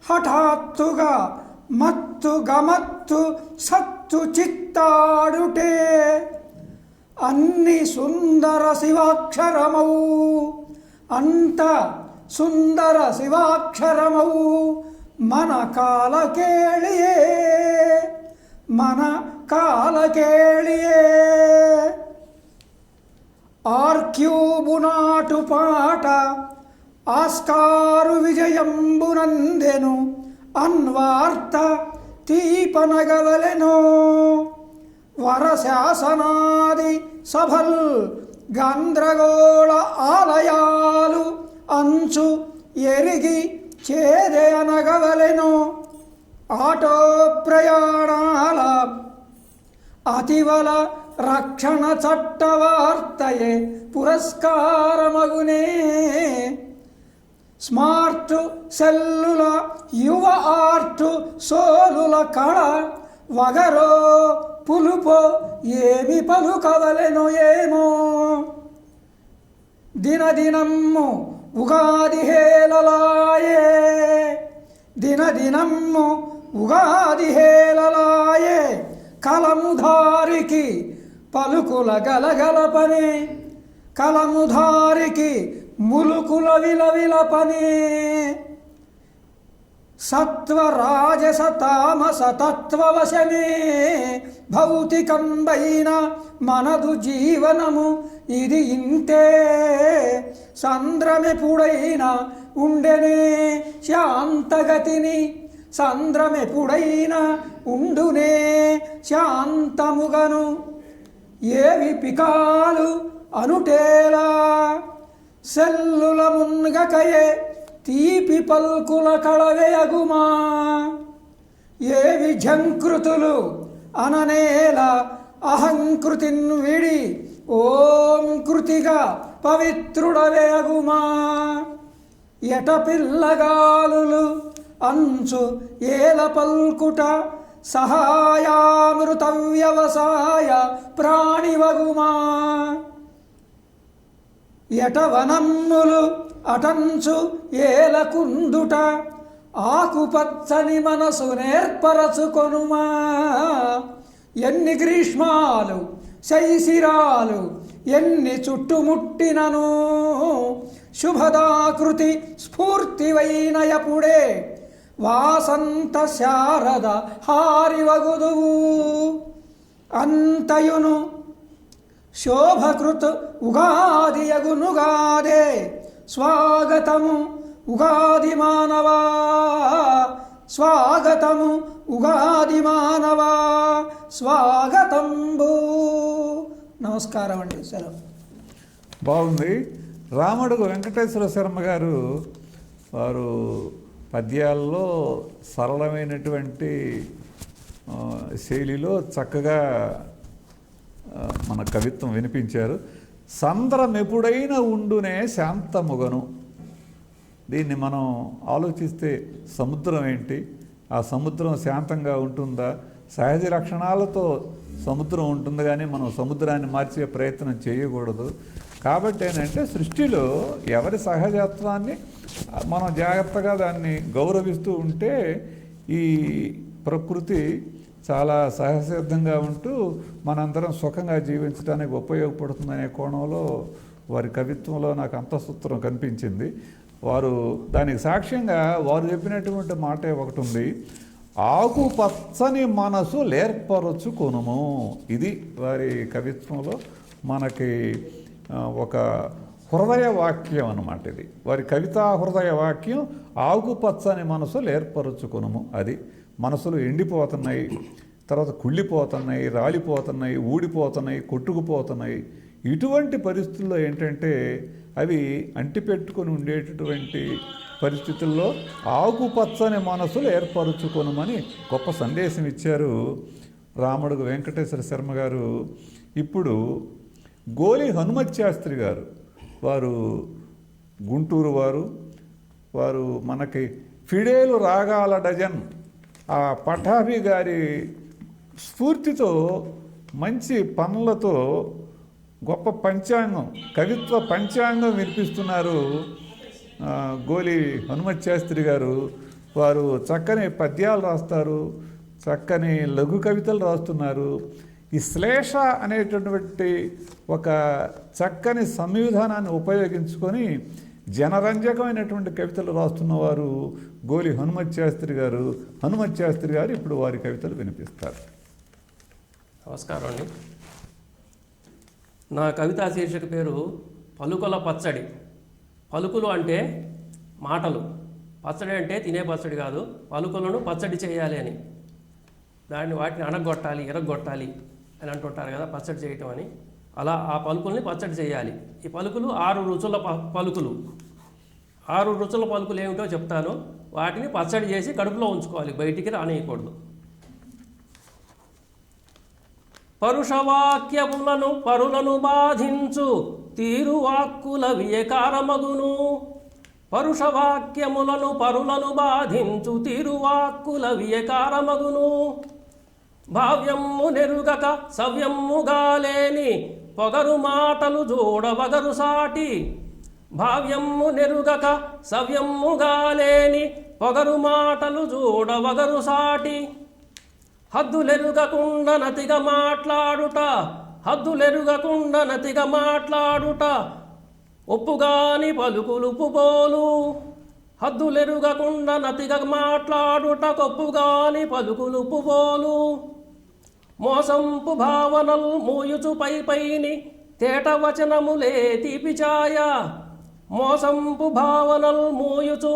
హఠాత్తుగా మత్తు గమత్తు సత్తు చిత్తాడుటే. అన్ని సుందర శివాక్షరమౌ, అంత సుందర శివాక్షరమౌ మన కాలకేళియే, మన కాలకేళియే. ఆర్క్యూబు నాటు పాట ఆస్కారు విజయంబునందెను, అన్వార్త తీపనగవలెనో. వరశాసనాది సభల్ గంద్రగోళ ఆలయాలు అంచు ఎరిగి చేరే అనగవలెనో. ఆటో ప్రయాణాల అతివల రక్షణ చట్టవార్తయే పురస్కారమగునే. స్మార్ట్ సెల్లుల యువ ఆర్టు సోలుల కళ వగరో పులుపో ఏమి పలుకవలెనో ఏమో. దినదినమ్ము ఉగాది హేళలాయే, దినదినమ్ము ఉగాది హేళలాయే. కలముధారికి పలుకుల గలగలపని, కలముధారికి ములుకుల విలవిలపని. సత్వ రాజస తామస తత్వవశమే భౌతికంబైన మనదు జీవనము. ఇది ఇంతే సంద్రమెపుడైనా ఉండెనే శాంతగతిని, సంద్రమెపుడైనా ఉండునే శాంతముగను. ఏవి పికాలు అనుటేలా సెల్లుల మున్గకయే తీపి పల్కుల కళవేయగుమా. ఏవి జంకృతులు అననేల అహంకృతిన్ విడి ఓం కృతిగా పవిత్రుడవేయగుమా. ఎట పిల్లగాలులు అంచు ఏల పల్కుట సహాయామృత వ్యవసాయ ప్రాణివగుమా. ఎట వనమ్ములు అటంచు ఏలకుందుట ఆకుపచ్చని మనసు నేర్పరచుకొనుమా. ఎన్ని గ్రీష్మాలు శైశిరాలు ఎన్ని చుట్టుముట్టినను శుభదాకృతి స్ఫూర్తివైనయపుడే వాసంత శారద హారివగుదువు. అంతయును శోభకృత్ ఉగాదియగునుగాదే. స్వాగతము ఉగాది మానవా, స్వాగతము ఉగాది మానవా, స్వాగతంబు. నమస్కారం అండి. సెలవు. బాగుంది. రామడుగు వెంకటేశ్వర శర్మ గారు వారు పద్యాల్లో సరళమైనటువంటి శైలిలో చక్కగా మన కవిత్వం వినిపించారు. సంద్రమెపుడైనా ఉండునే శాంతముగను. దీన్ని మనం ఆలోచిస్తే సముద్రం ఏంటి, ఆ సముద్రం శాంతంగా ఉంటుందా, సహజ లక్షణాలతో సముద్రం ఉంటుంది, కానీ మనం సముద్రాన్ని మార్చే ప్రయత్నం చేయకూడదు. కాబట్టి ఏంటంటే సృష్టిలో ఎవరి సహజత్వాన్ని మనం జాగ్రత్తగా దాన్ని గౌరవిస్తూ ఉంటే ఈ ప్రకృతి చాలా సహజసిద్ధంగా ఉంటూ మనందరం సుఖంగా జీవించడానికి ఉపయోగపడుతుందనే కోణంలో వారి కవిత్వంలో నాకు అంతఃసూత్రం కనిపించింది. వారు దానికి సాక్ష్యంగా వారు చెప్పినటువంటి మాటే ఒకటి ఉంది, ఆకుపచ్చని మనసు లేర్పరచుకొనుము. ఇది వారి కవిత్వంలో మనకి ఒక హృదయ వాక్యం అన్నమాట. ఇది వారి కవితా హృదయ వాక్యం, ఆకుపచ్చని మనసు లేర్పరచుకొనుము. అది మనసులు ఎండిపోతున్నాయి, తర్వాత కుళ్ళిపోతున్నాయి, రాలిపోతున్నాయి, ఊడిపోతున్నాయి, కొట్టుకుపోతున్నాయి. ఇటువంటి పరిస్థితుల్లో ఏంటంటే అవి అంటిపెట్టుకొని ఉండేటటువంటి పరిస్థితుల్లో ఆకుపచ్చని మనసులు ఏర్పరచుకొనుమని గొప్ప సందేశం ఇచ్చారు రామడుగు వెంకటేశ్వర శర్మ గారు. ఇప్పుడు గోలి హనుమత్ శాస్త్రి గారు, వారు గుంటూరు వారు మనకి ఫిడేలు రాగాల డజన్ ఆ పఠాభి గారి స్ఫూర్తితో మంచి పనులతో గొప్ప పంచాంగం, కవిత్వ పంచాంగం వినిపిస్తున్నారు గోలి హనుమత్ శాస్త్రి గారు. వారు చక్కని పద్యాలు రాస్తారు, చక్కని లఘు కవితలు రాస్తున్నారు. ఈ శ్లేష అనేటటువంటి ఒక చక్కని సంవిధానాన్ని ఉపయోగించుకొని జనరంజకమైనటువంటి కవితలు రాస్తున్నవారు గోలి హనుమత్ శాస్త్రి గారు. హనుమత్ శాస్త్రి గారు ఇప్పుడు వారి కవితలు వినిపిస్తారు. నమస్కారం అండి. నా కవితా శీర్షిక పేరు పలుకుల పచ్చడి. పలుకులు అంటే మాటలు, పచ్చడి అంటే తినే పచ్చడి కాదు. పలుకులను పచ్చడి చేయాలి అని, వాటిని అణగొట్టాలి, ఎరగొట్టాలి అని అంటుంటారు కదా, పచ్చడి చేయటం అని. అలా ఆ పలుకుల్ని పచ్చడి చేయాలి. ఈ పలుకులు 6 రుచుల పలుకులు. 6 రుచుల పలుకులు ఏమిటో చెప్తాను. వాటిని పచ్చడి చేసి కడుపులో ఉంచుకోవాలి, బయటికి రానియకూడదు. పరుషవాక్యములను పరులను బాధించు తీరువాక్కుల వియకారమగును. పరుషవాక్యములను పరులను బాధించు తీరువాక్కుల వియకారమగును. భావ్యము నెరుగక సవ్యముగా లేని పొగరు మాటలు జోడవగరు సాటి. భావ్యము నెరుగక సవ్యముగా లేని పొగరు మాటలు జోడవగరు సాటి. హద్దులెరుగకుండా నతిగా మాట్లాడుట, హద్దులెరుగకుండా నతిగా మాట్లాడుట ఒప్పుగాని పలుకులు పుబోలు. హద్దులెరుగకుండా నతిగా మాట్లాడుట కొప్పుగాని పలుకులు పుబోలు. మోసంపు భావనలు మూయుచు పైని తేట వచనములే తీపిచాయ. మోసంపు భావనలు మూయుచు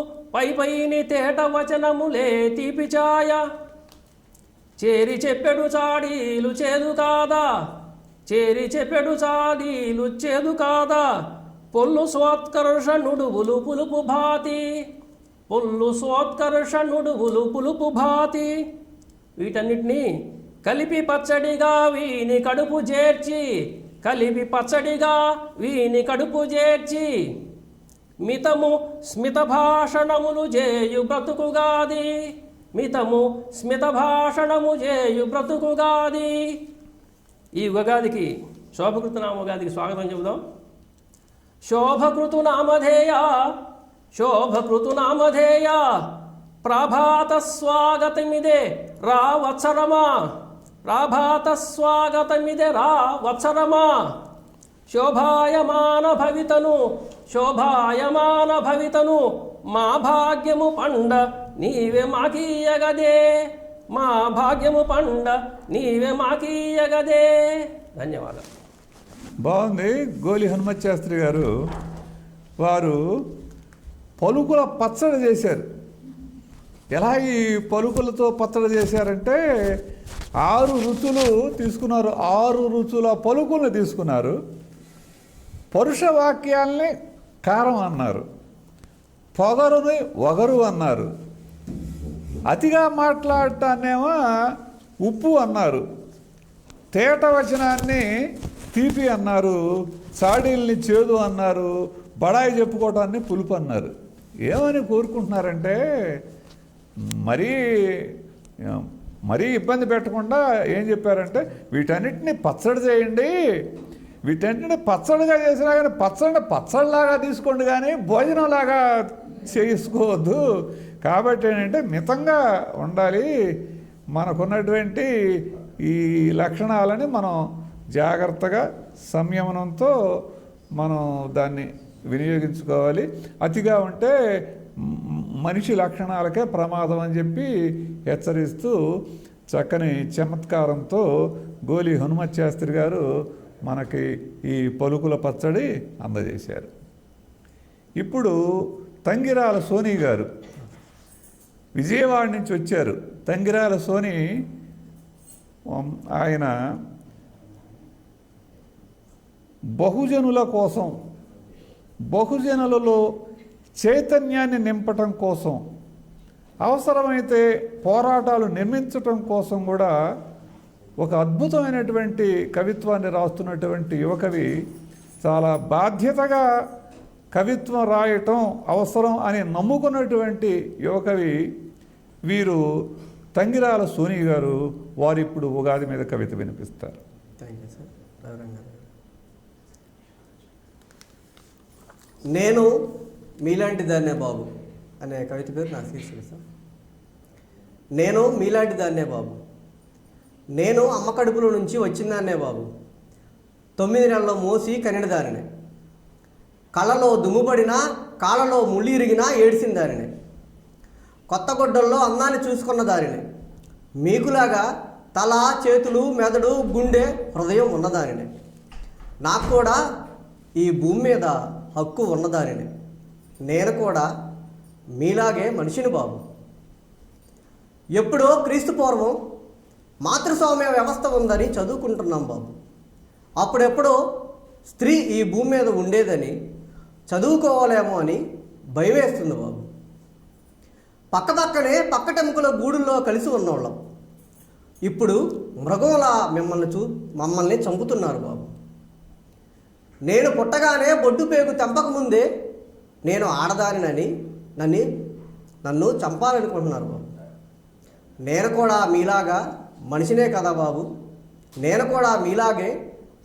పైని తేట వచనములే తీపిచాయ. చేరి చెప్పెడు చాడీలు చేదు కాదా, చేరి చెప్పెడు చాడీలు చేదు కాదా. పొల్లు స్వోత్కర్ష నుడువులు పులుపు భాతి, పొల్లు స్వోత్కర్ష నుడువులు పులుపు భాతి. వీటన్నిటినీ కలిపి పచ్చడిగా వీని కడుపు చేర్చి, కలిపి పచ్చడిగా వీని కడుపు చేర్చి. మితము స్మిత భాషణములు చేయు బ్రతుకుగాది, మితము స్మిత భాషణము చేయు బ్రతుకుగాది. ఈ ఉగాదికి, శోభకృతనామ ఉగాదికి స్వాగతం చెబుదాం. శోభకృతునామధేయ, శోభకృతునామధేయ ప్రభాత స్వాగతమిదే రా వత్సరమా, ప్రభాత స్వాగతమిదే రా వత్సరమా. శోభాయమాన భవితను, శోభాయమాన భవితను మా భాగ్యము పండ నీవే మాకీయగదే, మా భాగ్యము పండ నీవే మాకీయగదే. ధన్యవాదాలు. బాగుంది. గోలి హనుమత్ శాస్త్రి గారు వారు పలుకుల పచ్చడి చేశారు. ఎలా ఈ పలుకులతో పచ్చడి చేశారంటే 6 రుచులు తీసుకున్నారు, 6 రుచుల పలుకులను తీసుకున్నారు. పరుష వాక్యాల్ని కారం అన్నారు, పొగరుని ఒగరు అన్నారు, అతిగా మాట్లాడటాన్నేమో ఉప్పు అన్నారు, తేట వచనాన్ని తీపి అన్నారు, చాడీల్ని చేదు అన్నారు, బడాయి చెప్పుకోవటాన్ని పులుపు అన్నారు. ఏమని కోరుకుంటున్నారంటే మరీ మరీ ఇబ్బంది పెట్టకుండా ఏం చెప్పారంటే వీటన్నిటిని పచ్చడి చేయండి, వీటన్నిటిని పచ్చడిగా చేసినా కానీ పచ్చడిలాగా తీసుకోండి, కానీ భోజనంలాగా చేసుకోవద్దు. కాబట్టి ఏంటంటే మితంగా ఉండాలి, మనకున్నటువంటి ఈ లక్షణాలని మనం జాగ్రత్తగా సంయమనంతో మనం దాన్ని వినియోగించుకోవాలి. అతిగా ఉంటే మనిషి లక్షణాలకే ప్రమాదం అని చెప్పి హెచ్చరిస్తూ చక్కని చమత్కారంతో గోలి హనుమత్ శాస్త్రి గారు మనకి ఈ పలుకుల పచ్చడి అందజేశారు. ఇప్పుడు తంగిరాల సోని గారు విజయవాడ నుంచి వచ్చారు. తంగిరాల సోని ఆయన బహుజనుల కోసం, బహుజనులలో చైతన్యాన్ని నింపటం కోసం, అవసరమైతే పోరాటాలు నిర్మించటం కోసం కూడా ఒక అద్భుతమైనటువంటి కవిత్వాన్ని రాస్తున్నటువంటి యువకవి. చాలా బాధ్యతగా కవిత్వం రాయటం అవసరం అని నమ్ముకున్నటువంటి యువకవి వీరు తంగిరాల సోని గారు. వారు ఇప్పుడు ఉగాది మీద కవిత వినిపిస్తారు. Thank you sir. నేను మీలాంటి దాన్నే బాబు అనే కవిత పేరు నా శీర్షిక సార్. నేను మీలాంటి దాన్నే బాబు, నేను అమ్మ కడుపులో నుంచి వచ్చిందాన్నే బాబు, 9 నెలల్లో మోసి కనిన దానినే, కళ్ళలో దుమ్ముపడినా కాళ్ళలో ముళ్ళు ఇరిగినా ఏడిసిన దానినే, కొత్త గుడ్డల్లో అన్నాన్ని చూసుకున్న దానినే, మీకులాగా తల చేతులు మెదడు గుండె హృదయం ఉన్నదానినే, నాకు కూడా ఈ భూమి మీద హక్కు ఉన్నదానినే, నేను కూడా మీలాగే మనిషిని బాబు. ఎప్పుడో క్రీస్తు పూర్వం మాతృస్వామ్య వ్యవస్థ ఉందని చదువుకుంటున్నాం బాబు. అప్పుడెప్పుడో స్త్రీ ఈ భూమి మీద ఉండేదని చదువుకోవాలేమో అని భయమేస్తుంది బాబు. పక్కపక్కనే పక్కటెముకల గూడుల్లో కలిసి ఉన్నవాళ్ళం. ఇప్పుడు మృగంలా మమ్మల్ని చంపుతున్నారు బాబు. నేను పుట్టగానే బొడ్డు పేగు తెంపకముందే నేను ఆడదానినని నన్ను చంపాలనుకుంటున్నారు బాబు. నేను కూడా మీలాగా మనిషినే కదా బాబు, నేను కూడా మీలాగే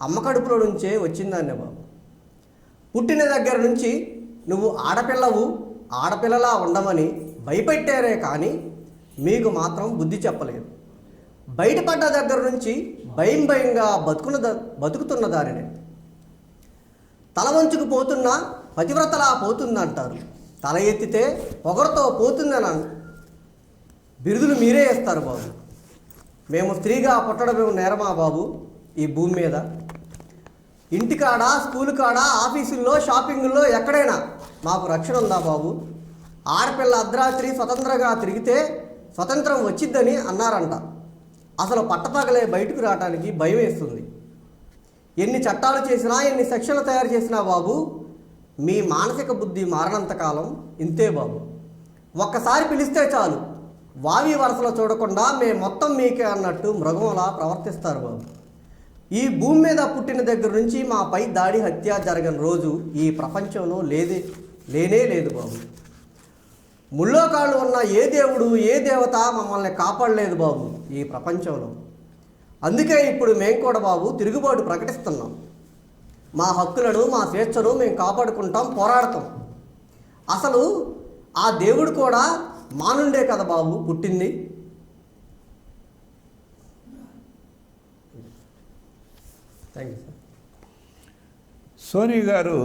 అమ్మ కడుపులో నుంచే వచ్చిందాన్నే బాబు. పుట్టిన దగ్గర నుంచి నువ్వు ఆడపిల్లలా ఉండమని భయపెట్టారే కానీ మీకు బుద్ధి చెప్పలేదు. బయటపడ్డ దగ్గర నుంచి భయంగా బతుకుతున్న దానినే. తల వంచుకు పోతున్నా పతివ్రతలా పోతుందంటారు, తల ఎత్తితే పొగరతో పోతుందని బిరుదులు మీరే ఇస్తారు బాబు. మేము స్త్రీగా పుట్టడమే నేరమా బాబు ఈ భూమి మీద? ఇంటికాడ, స్కూల్ కాడ, ఆఫీసుల్లో, షాపింగుల్లో ఎక్కడైనా మాకు రక్షణ ఉందా బాబు? ఆడపిల్ల అర్ధరాత్రి స్వతంత్రంగా తిరిగితే స్వతంత్రం వచ్చిద్దని అన్నారంట. అసలు పట్టపగలే బయటకు రావడానికి భయం వేస్తుంది. ఎన్ని చట్టాలు చేసినా, ఎన్ని సెక్షన్లు తయారు చేసినా బాబు, మీ మానసిక బుద్ధి మారనంతకాలం ఇంతే బాబు. ఒక్కసారి పిలిస్తే చాలు, వావి వరసలో చూడకుండా మేము మొత్తం మీకే అన్నట్టు మృగంలా ప్రవర్తిస్తారు బాబు. ఈ భూమి మీద పుట్టిన దగ్గర నుంచి మాపై దాడి, హత్య జరగని రోజు ఈ ప్రపంచంలో లేనే లేదు బాబు. ముల్లోకాళ్ళు ఉన్న ఏ దేవుడు, ఏ దేవత మమ్మల్ని కాపాడలేదు బాబు ఈ ప్రపంచంలో. అందుకే ఇప్పుడు మేము కూడా బాబు తిరుగుబాటు ప్రకటిస్తున్నాం. మా హక్కులను, మా స్వేచ్ఛను మేము కాపాడుకుంటాం, పోరాడతాం. అసలు ఆ దేవుడు కూడా మా నుండే కదా బాబు పుట్టింది. Thank you sir. సోని గారు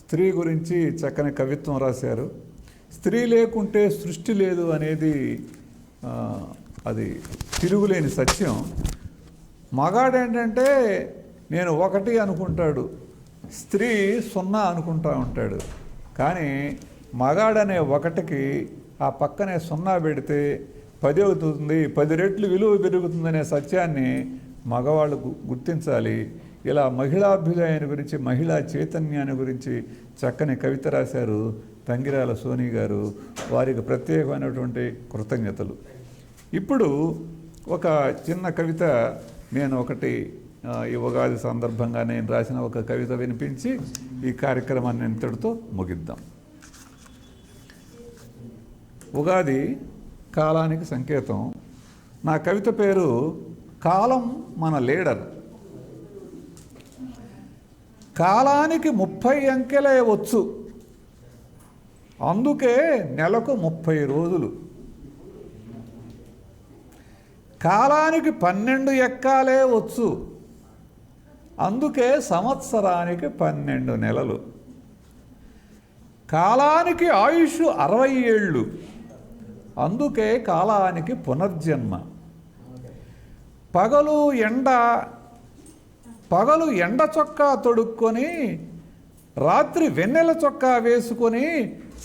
స్త్రీ గురించి చక్కని కవిత్వం రాశారు. స్త్రీ లేకుంటే సృష్టి లేదు అనేది అది తిరుగులేని సత్యం. మగాడేంటంటే నేను ఒకటి అనుకుంటాడు, స్త్రీ 0 అనుకుంటా ఉంటాడు. కానీ మగాడనే ఒకటికి ఆ పక్కనే 0 పెడితే 10 అవుతుంది, 10 రెట్లు విలువ పెరుగుతుందనే సత్యాన్ని మగవాళ్ళు గుర్తించాలి. ఇలా మహిళాభ్యుదయాన్ని గురించి, మహిళా చైతన్యాన్ని గురించి చక్కని కవిత రాశారు తంగిరాల సోని గారు. వారికి ప్రత్యేకమైనటువంటి కృతజ్ఞతలు. ఇప్పుడు ఒక చిన్న కవిత నేను ఒకటి ఈ ఉగాది సందర్భంగా నేను రాసిన ఒక కవిత వినిపించి ఈ కార్యక్రమాన్ని ఇంతటితో ముగిద్దాం. ఉగాది కాలానికి సంకేతం. నా కవిత పేరు కాలం మన లీడర్. కాలానికి 30 అంకెలే వచ్చు, అందుకే నెలకు 30 రోజులు. కాలానికి 12 ఎక్కాలే వచ్చు, అందుకే సంవత్సరానికి 12 నెలలు. కాలానికి ఆయుష్ 60 ఏళ్ళు, అందుకే కాలానికి పునర్జన్మ. పగలు ఎండ చొక్కా తొడుక్కొని, రాత్రి వెన్నెల చొక్కా వేసుకొని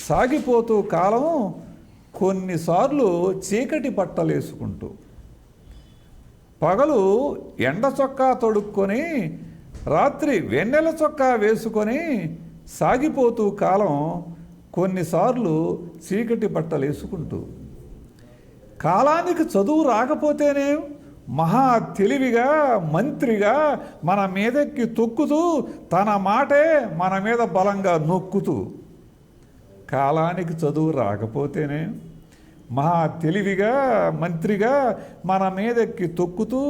సాగిపోతూ కాలం కొన్నిసార్లు చీకటి బట్టలేసుకుంటూ. పగలు ఎండ చొక్కా తొడుక్కొని, రాత్రి వెన్నెల చొక్కా వేసుకొని సాగిపోతూ కాలం కొన్నిసార్లు చీకటి బట్టలేసుకుంటూ. కాలానికి చదువు రాకపోతేనే మహా తెలివిగా మంత్రిగా మన మీదకి తొక్కుతూ, తన మాటే మన మీద బలంగా నొక్కుతూ. కాలానికి చదువు రాకపోతేనే మహా తెలివిగా మంత్రిగా మన మీదకి తొక్కుతూ,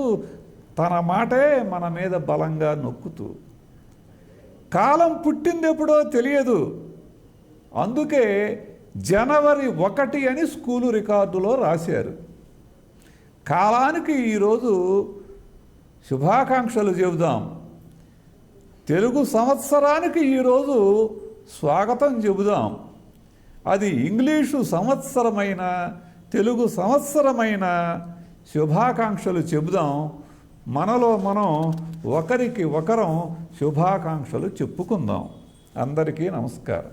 తన మాటే మన మీద బలంగా నొక్కుతూ. కాలం పుట్టిందెప్పుడో తెలియదు, అందుకే జనవరి 1 అని స్కూలు రికార్డులో రాశారు. కాలానికి ఈరోజు శుభాకాంక్షలు చెబుదాం. తెలుగు సంవత్సరానికి ఈరోజు స్వాగతం చెబుదాం. అది ఇంగ్లీషు సంవత్సరమైన తెలుగు సంవత్సరమైన శుభాకాంక్షలు చెబుదాం. మనలో మనం ఒకరికి ఒకరం శుభాకాంక్షలు చెప్పుకుందాం. అందరికీ నమస్కారం.